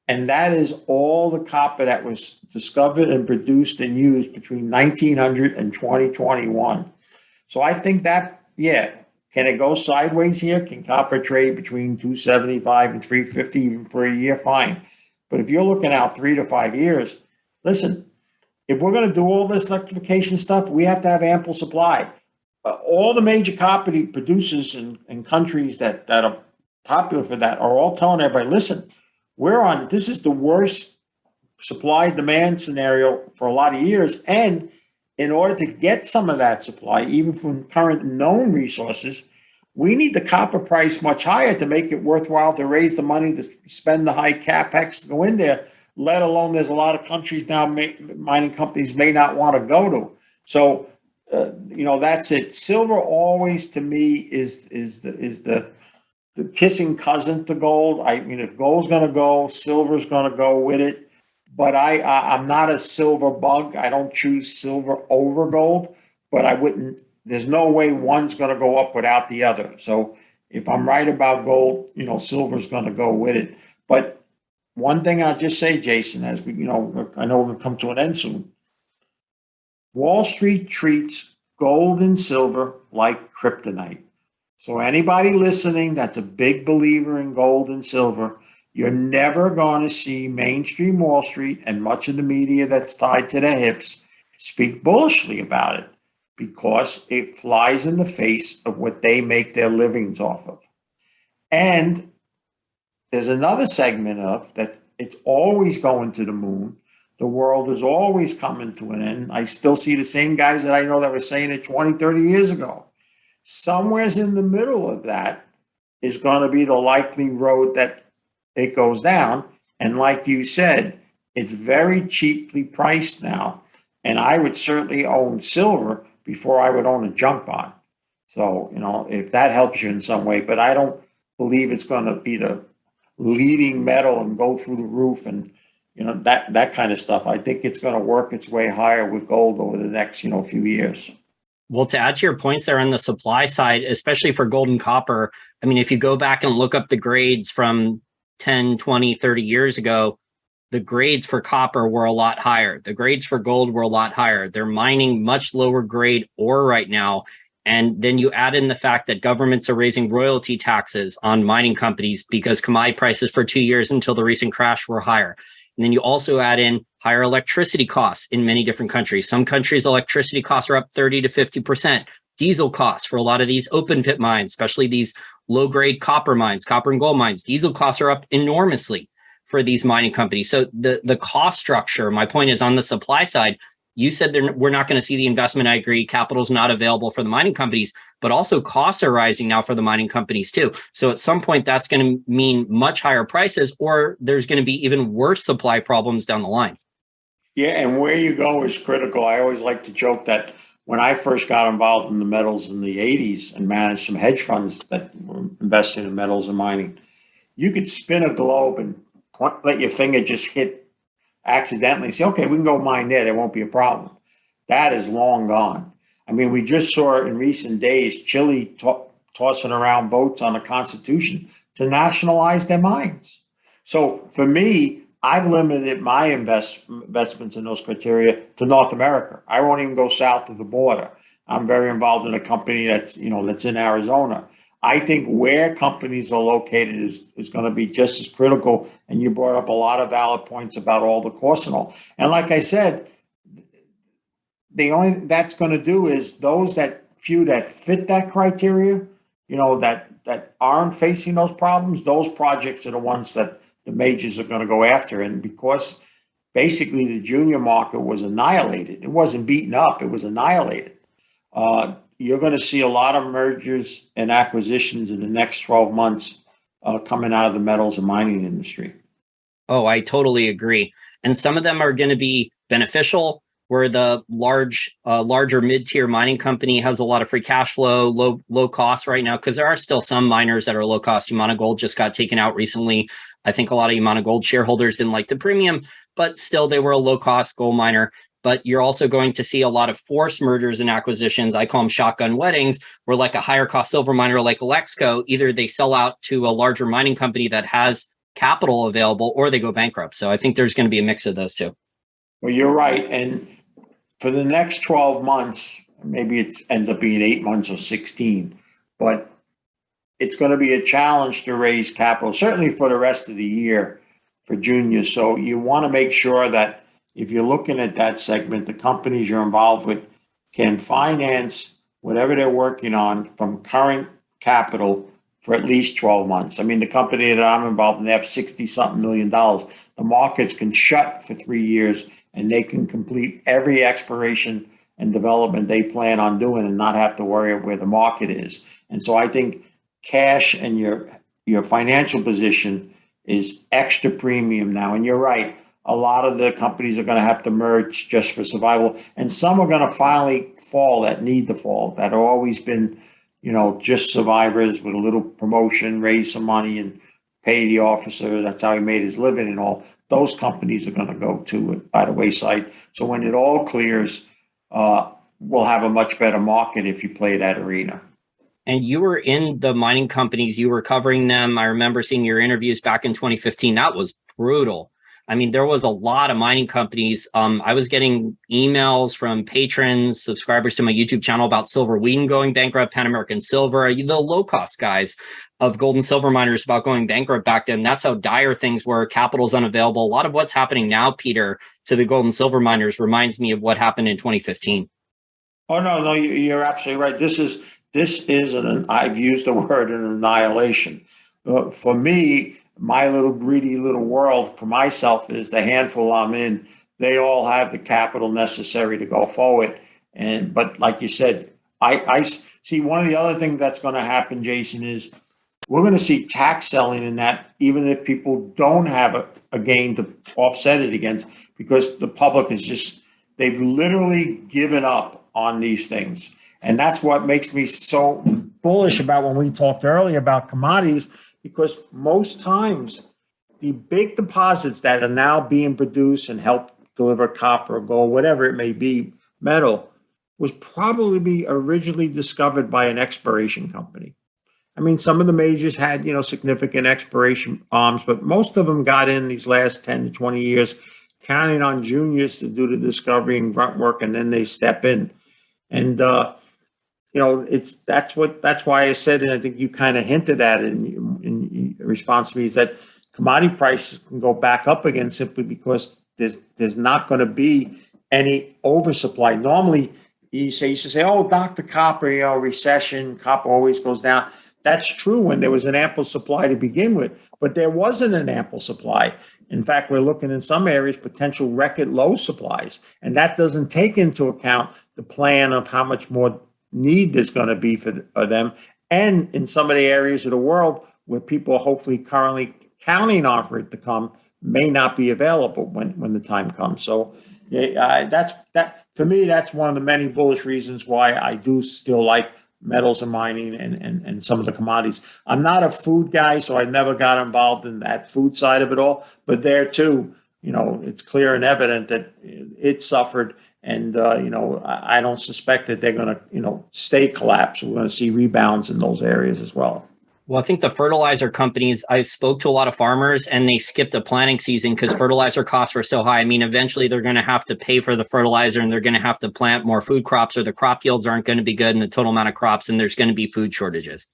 And that is all the copper that was discovered and produced and used between 1900 and 2021. So I think that, can it go sideways here? Can copper trade between 275 and 350 even for a year? Fine. But if you're looking out 3 to 5 years, listen, if we're going to do all this electrification stuff, we have to have ample supply. All the major copper producers and countries that are popular for that are all telling everybody, listen, this is the worst supply demand scenario for a lot of years. And in order to get some of that supply, even from current known resources, we need the copper price much higher to make it worthwhile to raise the money to spend the high capex to go in there, let alone there's a lot of countries now, mining companies may not want to go to. So, that's it. Silver always, to me, is the kissing cousin to gold. If gold's going to go, silver's going to go with it. But I'm not a silver bug. I don't choose silver over gold, but there's no way one's going to go up without the other. So if I'm right about gold, silver's going to go with it. But one thing I'll just say, Jason, as we, I know we're going to come to an end soon. Wall Street treats gold and silver like kryptonite. So anybody listening that's a big believer in gold and silver, you're never going to see mainstream Wall Street and much of the media that's tied to their hips speak bullishly about it, because it flies in the face of what they make their livings off of. And there's another segment of that, it's always going to the moon. The world is always coming to an end. I still see the same guys that I know that were saying it 20, 30 years ago. Somewhere's in the middle of that is going to be the likely road that it goes down. And like you said, it's very cheaply priced now. And I would certainly own silver before I would own a junk bond. So, if that helps you in some way, but I don't believe it's going to be the leading metal and go through the roof and, that kind of stuff. I think it's going to work its way higher with gold over the next, few years. Well, to add to your points there on the supply side, especially for gold and copper, if you go back and look up the grades from 10, 20, 30 years ago, the grades for copper were a lot higher. The grades for gold were a lot higher. They're mining much lower grade ore right now. And then you add in the fact that governments are raising royalty taxes on mining companies because commodity prices for 2 years until the recent crash were higher. And then you also add in higher electricity costs in many different countries. Some countries' electricity costs are up 30 to 50%. Diesel costs for a lot of these open pit mines, especially these low-grade copper mines, copper and gold mines, diesel costs are up enormously for these mining companies. So the cost structure, my point is on the supply side, you said we're not going to see the investment. I agree. Capital's not available for the mining companies, but also costs are rising now for the mining companies too. So at some point, that's going to mean much higher prices, or there's going to be even worse supply problems down the line. Yeah, and where you go is critical. I always like to joke that when I first got involved in the metals in the 80s and managed some hedge funds that were investing in metals and mining, you could spin a globe and let your finger just hit accidentally and say, okay, we can go mine there. There won't be a problem. That is long gone. I mean, we just saw in recent days Chile tossing around votes on the Constitution to nationalize their mines. So for me, I've limited my investments in those criteria to North America. I won't even go south of the border. I'm very involved in a company that's in Arizona. I think where companies are located is going to be just as critical. And you brought up a lot of valid points about all the costs and all. And like I said, the only that's going to do is those few that fit that criteria, that aren't facing those problems, those projects are the ones that the majors are going to go after. And because basically the junior market was annihilated, it wasn't beaten up, it was annihilated. You're going to see a lot of mergers and acquisitions in the next 12 months coming out of the metals and mining industry. Oh, I totally agree. And some of them are going to be beneficial, where the larger mid-tier mining company has a lot of free cash flow, low cost right now, because there are still some miners that are low cost. Yamana Gold just got taken out recently. I think a lot of Yamana Gold shareholders didn't like the premium, but still they were a low cost gold miner. But you're also going to see a lot of forced mergers and acquisitions. I call them shotgun weddings, where like a higher cost silver miner like Alexco, either they sell out to a larger mining company that has capital available, or they go bankrupt. So I think there's going to be a mix of those two. Well, you're right. And for the next 12 months, maybe it ends up being 8 months or 16, but it's going to be a challenge to raise capital, certainly for the rest of the year for juniors. So you want to make sure that if you're looking at that segment, the companies you're involved with can finance whatever they're working on from current capital for at least 12 months. I mean, the company that I'm involved in, they have 60-something million dollars. The markets can shut for 3 years and they can complete every exploration and development they plan on doing and not have to worry where the market is. And so I think cash and your financial position is extra premium now. And you're right. A lot of the companies are going to have to merge just for survival. And some are going to finally fall that need to fall, that have always been, just survivors with a little promotion, raise some money and pay the officer. That's how he made his living and all. Those companies are going to go to by the wayside. So when it all clears, we'll have a much better market if you play that arena. And you were in the mining companies, you were covering them. I remember seeing your interviews back in 2015. That was brutal. I mean, there was a lot of mining companies. I was getting emails from patrons, subscribers to my YouTube channel about Silver Wheaton going bankrupt, Pan American Silver, the low-cost guys of gold and silver miners about going bankrupt back then. That's how dire things were. Capital's unavailable. A lot of what's happening now, Peter, to the gold and silver miners reminds me of what happened in 2015. Oh, no, you're absolutely right. This is I've used the word an annihilation. For me, my little greedy little world for myself is the handful I'm in. They all have the capital necessary to go forward. But like you said, I see one of the other things that's going to happen, Jason, is we're going to see tax selling in that, even if people don't have a gain to offset it against, because the public is they've literally given up on these things. And that's what makes me so bullish about when we talked earlier about commodities, because most times the big deposits that are now being produced and help deliver copper or gold, whatever it may be, metal, was probably originally discovered by an exploration company. I mean, some of the majors had, significant exploration arms, but most of them got in these last 10 to 20 years, counting on juniors to do the discovery and grunt work, and then they step in. And, that's why I said, and I think you kind of hinted at it in response to me, is that commodity prices can go back up again simply because there's not going to be any oversupply. Normally, you used to say, oh, Dr. Copper, recession, copper always goes down. That's true when there was an ample supply to begin with, but there wasn't an ample supply. In fact, we're looking in some areas potential record low supplies, and that doesn't take into account the plan of how much more need there's going to be for them. And in some of the areas of the world where people are hopefully currently counting on for it to come, may not be available when the time comes. So that's that for me. That's one of the many bullish reasons why I do still like metals and mining and some of the commodities. I'm not a food guy, so I never got involved in that food side of it all. But there too, it's clear and evident that it suffered. And, I don't suspect that they're going to, stay collapsed. We're going to see rebounds in those areas as well. Well, I think the fertilizer companies, I spoke to a lot of farmers and they skipped a planting season because fertilizer costs were so high. I mean, eventually they're going to have to pay for the fertilizer and they're going to have to plant more food crops, or the crop yields aren't going to be good in the total amount of crops, and there's going to be food shortages.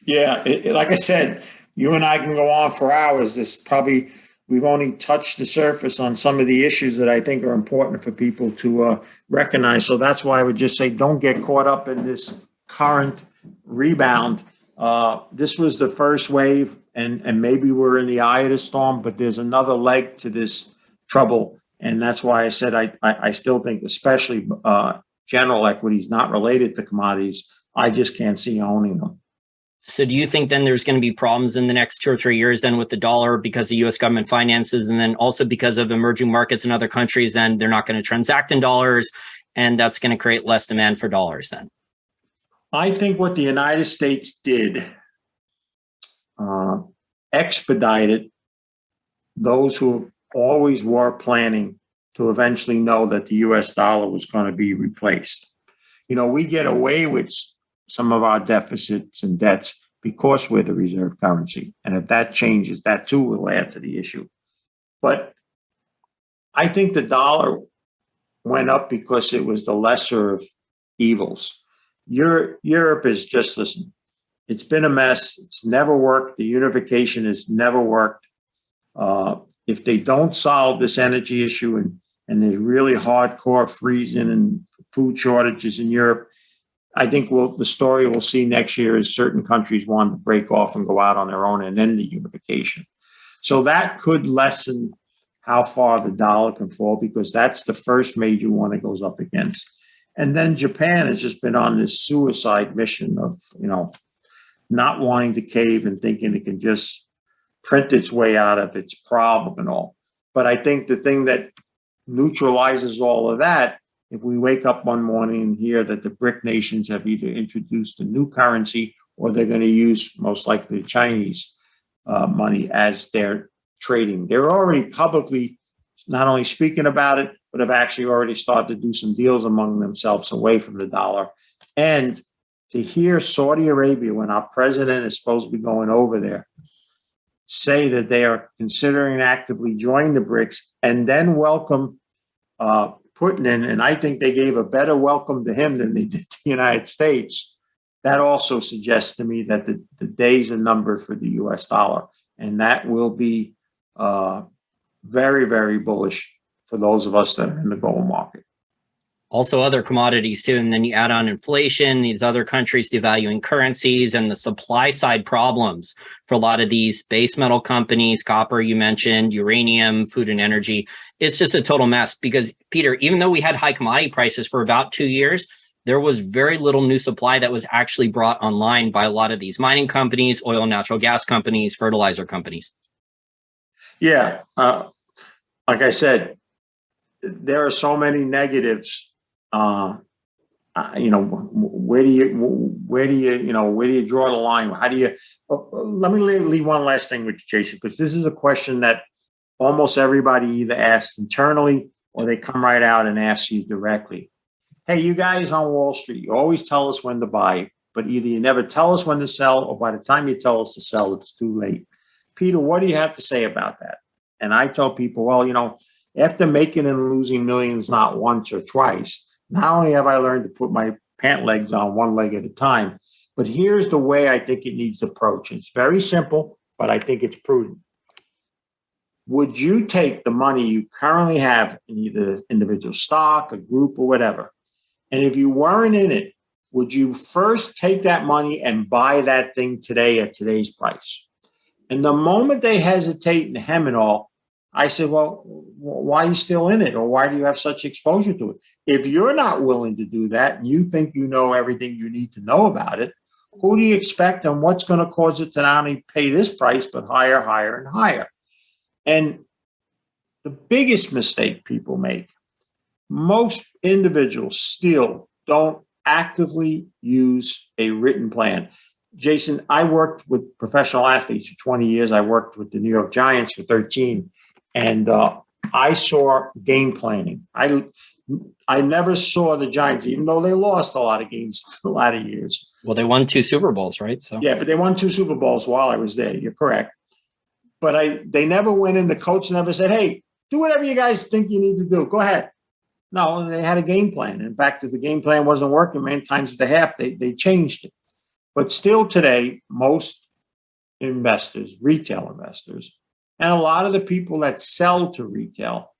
Yeah, like I said, you and I can go on for hours. We've only touched the surface on some of the issues that I think are important for people to recognize. So that's why I would just say, don't get caught up in this current rebound. This was the first wave, and maybe we're in the eye of the storm, but there's another leg to this trouble. And that's why I said I still think, especially general equities, not related to commodities, I just can't see owning them. So do you think then there's going to be problems in the next 2 or 3 years then with the dollar because of U.S. government finances, and then also because of emerging markets in other countries, and they're not going to transact in dollars, and that's going to create less demand for dollars then? I think what the United States did expedited those who always were planning to eventually know that the U.S. dollar was going to be replaced. We get away with some of our deficits and debts because we're the reserve currency. And if that changes, that too will add to the issue. But I think the dollar went up because it was the lesser of evils. Europe is just, listen, it's been a mess. It's never worked. The unification has never worked. If they don't solve this energy issue and there's really hardcore freezing and food shortages in Europe, I think the story we'll see next year is certain countries want to break off and go out on their own and end the unification. So that could lessen how far the dollar can fall, because that's the first major one it goes up against. And then Japan has just been on this suicide mission of, not wanting to cave and thinking it can just print its way out of its problem and all. But I think the thing that neutralizes all of that, if we wake up one morning and hear that the BRIC nations have either introduced a new currency or they're going to use most likely the Chinese money as their trading. They're already publicly not only speaking about it, but have actually already started to do some deals among themselves away from the dollar. And to hear Saudi Arabia, when our president is supposed to be going over there, say that they are considering actively joining the BRICS and then welcome Putin in, and I think they gave a better welcome to him than they did to the United States. That also suggests to me that the days are numbered for the U.S. dollar, and that will be very, very bullish for those of us that are in the gold market. Also other commodities too, and then you add on inflation, these other countries devaluing currencies, and the supply side problems for a lot of these base metal companies, copper you mentioned, uranium, food and energy. It's just a total mess because, Peter, even though we had high commodity prices for about 2 years, there was very little new supply that was actually brought online by a lot of these mining companies, oil and natural gas companies, fertilizer companies. Yeah, like I said, there are so many negatives. Where do you draw the line? How do you? Let me leave one last thing with you, Jason, because this is a question that almost everybody either asks internally or they come right out and ask you directly. Hey, you guys on Wall Street, you always tell us when to buy, but either you never tell us when to sell, or by the time you tell us to sell, it's too late. Peter, what do you have to say about that? And I tell people, well, after making and losing millions not once or twice, not only have I learned to put my pant legs on one leg at a time, but here's the way I think it needs approach. It's very simple, but I think it's prudent. Would you take the money you currently have in either individual stock, a group, or whatever, and if you weren't in it, would you first take that money and buy that thing today at today's price? And the moment they hesitate and hem and all, I said, well, why are you still in it? Or why do you have such exposure to it? If you're not willing to do that, and you think you know everything you need to know about it, who do you expect and what's going to cause it to not only pay this price, but higher, higher, and higher? And the biggest mistake people make, most individuals still don't actively use a written plan. Jason, I worked with professional athletes for 20 years. I worked with the New York Giants for 13. And I saw game planning. I never saw the Giants, even though they lost a lot of games a lot of years. Well, they won 2 Super Bowls, right? So yeah, but they won 2 Super Bowls while I was there. You're correct. But they never went in. The coach never said, hey, do whatever you guys think you need to do. Go ahead. No, they had a game plan. In fact, if the game plan wasn't working, many times at the half, they changed it. But still today, most investors, retail investors, and a lot of the people that sell to retail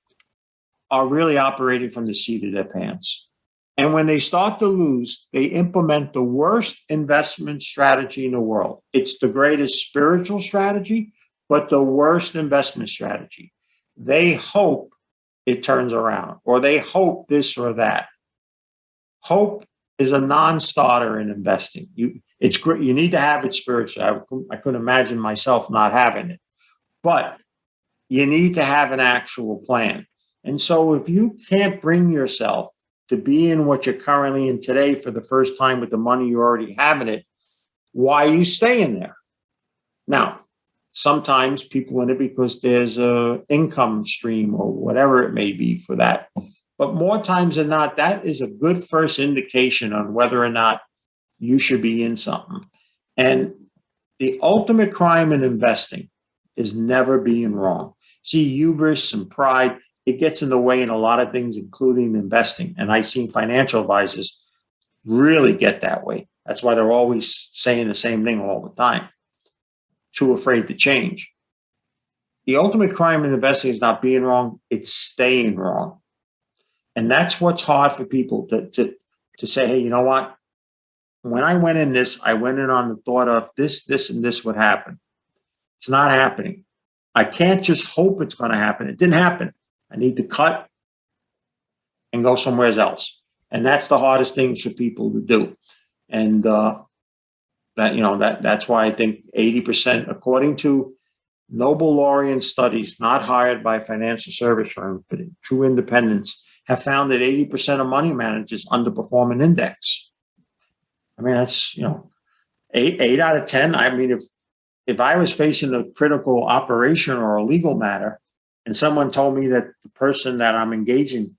are really operating from the seat of their pants. And when they start to lose, they implement the worst investment strategy in the world. It's the greatest spiritual strategy, but the worst investment strategy. They hope it turns around, or they hope this or that. Hope is a non-starter in investing. It's great. You need to have it spiritually. I couldn't imagine myself not having it. But you need to have an actual plan. And so if you can't bring yourself to be in what you're currently in today for the first time with the money you already have in it, why are you staying there? Now, sometimes people in it because there's a income stream or whatever it may be for that. But more times than not, that is a good first indication on whether or not you should be in something. And the ultimate crime in investing is never being wrong. See, hubris and pride, it gets in the way in a lot of things, including investing. And I've seen financial advisors really get that way. That's why they're always saying the same thing all the time. Too afraid to change. The ultimate crime in investing is not being wrong, it's staying wrong. And that's what's hard for people to say, hey, you know what? When I went in this, I went in on the thought of this, and this would happen. It's not happening. I can't just hope it's going to happen. It didn't happen. I need to cut and go somewhere else. And that's the hardest thing for people to do. And that's why I think 80%, according to Nobel laureate studies, not hired by financial service firms, but true independents, have found that 80% of money managers underperform an index. I mean, that's, 8 out of 10. I mean, if I was facing a critical operation or a legal matter and someone told me that the person that I'm engaging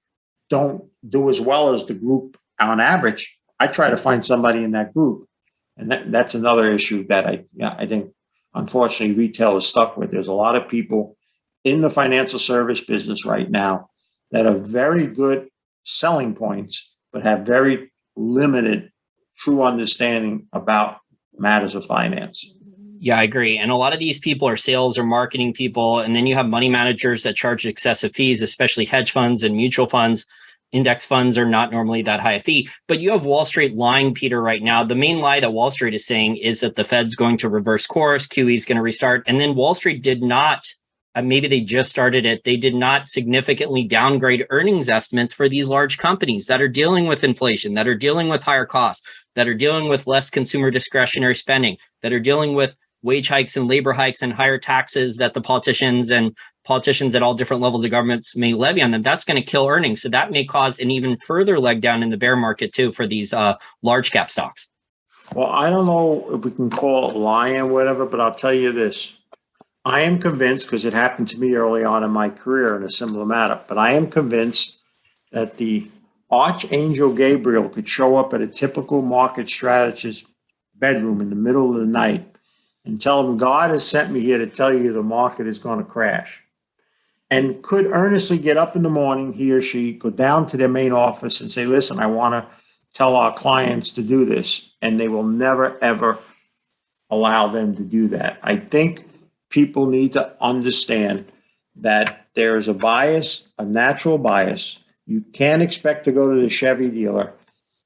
don't do as well as the group on average, I try to find somebody in that group. And that's another issue that I think, unfortunately, retail is stuck with. There's a lot of people in the financial service business right now that are very good selling points, but have very limited true understanding about matters of finance. Yeah, I agree. And a lot of these people are sales or marketing people. And then you have money managers that charge excessive fees, especially hedge funds and mutual funds. Index funds are not normally that high a fee. But you have Wall Street lying, Peter, right now. The main lie that Wall Street is saying is that the Fed's going to reverse course, QE is going to restart. And then Wall Street did not, maybe they just started it, they did not significantly downgrade earnings estimates for these large companies that are dealing with inflation, that are dealing with higher costs, that are dealing with less consumer discretionary spending, that are dealing with wage hikes and labor hikes and higher taxes that the politicians at all different levels of governments may levy on them. That's going to kill earnings. So that may cause an even further leg down in the bear market too for these large cap stocks. Well, I don't know if we can call it lying or whatever, but I'll tell you this. I am convinced, because it happened to me early on in my career in a similar matter, but I am convinced that the Archangel Gabriel could show up at a typical market strategist bedroom in the middle of the night and tell him, God has sent me here to tell you the market is going to crash. And could earnestly get up in the morning, he or she, go down to their main office and say, listen, I want to tell our clients to do this. And they will never, ever allow them to do that. I think people need to understand that there is a bias, a natural bias. You can't expect to go to the Chevy dealer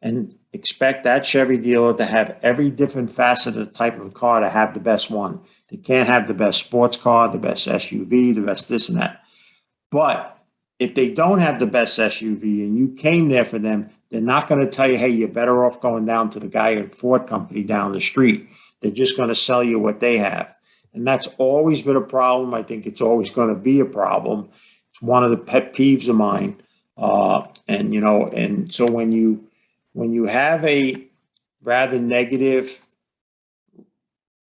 and expect that Chevy dealer to have every different facet of the type of car to have the best one. They can't have the best sports car, the best SUV, the best this and that. But if they don't have the best SUV and you came there for them, they're not going to tell you, hey, you're better off going down to the guy at Ford company down the street. They're just going to sell you what they have. And that's always been a problem. I think it's always going to be a problem. It's one of the pet peeves of mine. And so when you have a rather negative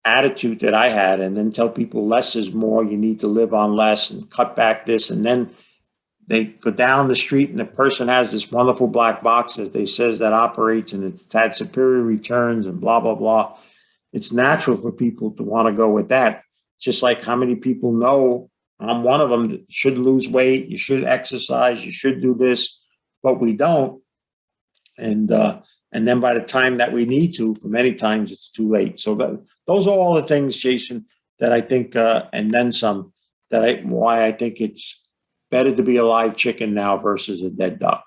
attitude that I had, and then tell people less is more, you need to live on less and cut back this, and then they go down the street and the person has this wonderful black box that they says that operates and it's had superior returns and blah, blah, blah. It's natural for people to want to go with that. Just like how many people know I'm one of them that should lose weight, you should exercise, you should do this, but we don't. And then by the time that we need to, for many times it's too late. So those are all the things, Jason, that I think, and then some, why I think it's better to be a live chicken now versus a dead duck.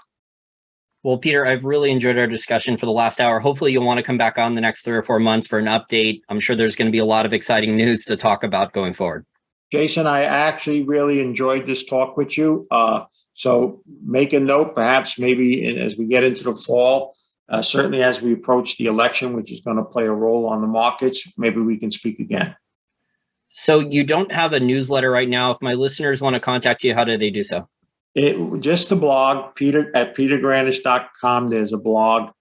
Well, Peter, I've really enjoyed our discussion for the last hour. Hopefully you'll want to come back on the next 3 or 4 months for an update. I'm sure there's going to be a lot of exciting news to talk about going forward. Jason, I actually really enjoyed this talk with you. So make a note, perhaps maybe as we get into the fall, certainly as we approach the election, which is going to play a role on the markets, maybe we can speak again. So you don't have a newsletter right now. If my listeners want to contact you, how do they do so? Just the blog, Peter at petergrandich.com. There's a blog.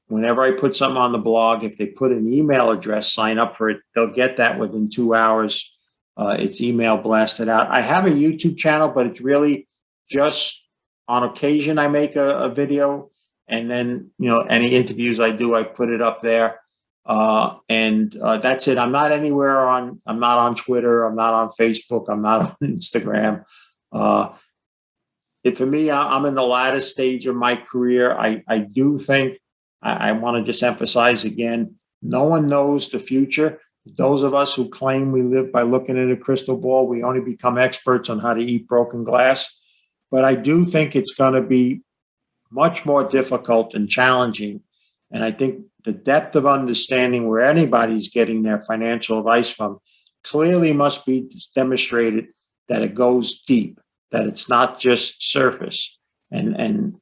Whenever I put something on the blog, if they put an email address, sign up for it, they'll get that within 2 hours. It's email blasted out. I have a YouTube channel, but it's really just on occasion I make a video, and then any interviews I do, I put it up there. And that's it. I'm not anywhere I'm not on Twitter. I'm not on Facebook. I'm not on Instagram. For me, I'm in the latter stage of my career. I do think I want to just emphasize again, no one knows the future. Those of us who claim we live by looking at a crystal ball, we only become experts on how to eat broken glass. But I do think it's going to be much more difficult and challenging. And I think the depth of understanding where anybody's getting their financial advice from clearly must be demonstrated that it goes deep, that it's not just surface. And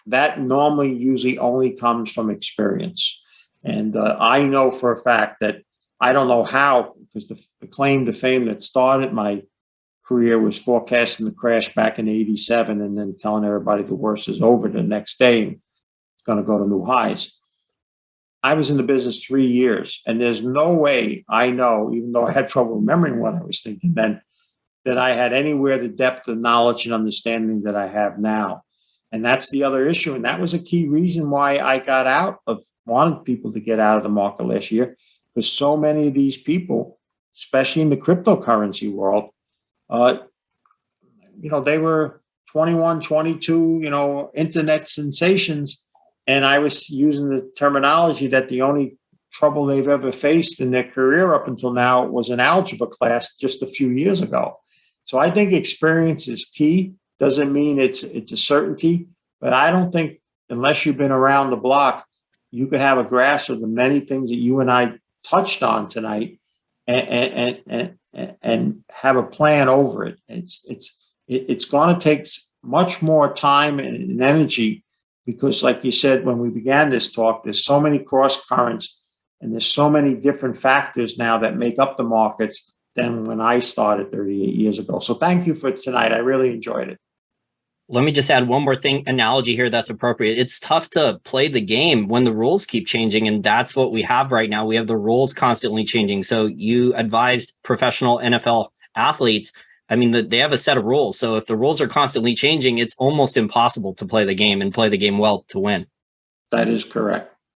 that normally usually only comes from experience. And I know for a fact that I don't know how, because the claim to fame that started my career was forecasting the crash back in '87 and then telling everybody the worst is over the next day. It's going to go to new highs. I was in the business 3 years, and there's no way I know, even though I had trouble remembering what I was thinking then, that I had anywhere the depth of knowledge and understanding that I have now. And that's the other issue. And that was a key reason why I got out of, wanted people to get out of the market last year, because so many of these people, especially in the cryptocurrency world, they were 21, 22, internet sensations. And I was using the terminology that the only trouble they've ever faced in their career up until now was an algebra class just a few years ago. So I think experience is key. Doesn't mean it's a certainty, but I don't think unless you've been around the block, you could have a grasp of the many things that you and I touched on tonight and have a plan over it. It's going to take much more time and energy because, like you said, when we began this talk, there's so many cross currents and there's so many different factors now that make up the markets than when I started 38 years ago. So thank you for tonight. I really enjoyed it. Let me just add one more analogy here that's appropriate. It's tough to play the game when the rules keep changing, and that's what we have right now. We have the rules constantly changing. So you advised professional NFL athletes, they have a set of rules. So if the rules are constantly changing, it's almost impossible to play the game and play the game well to win. That is correct.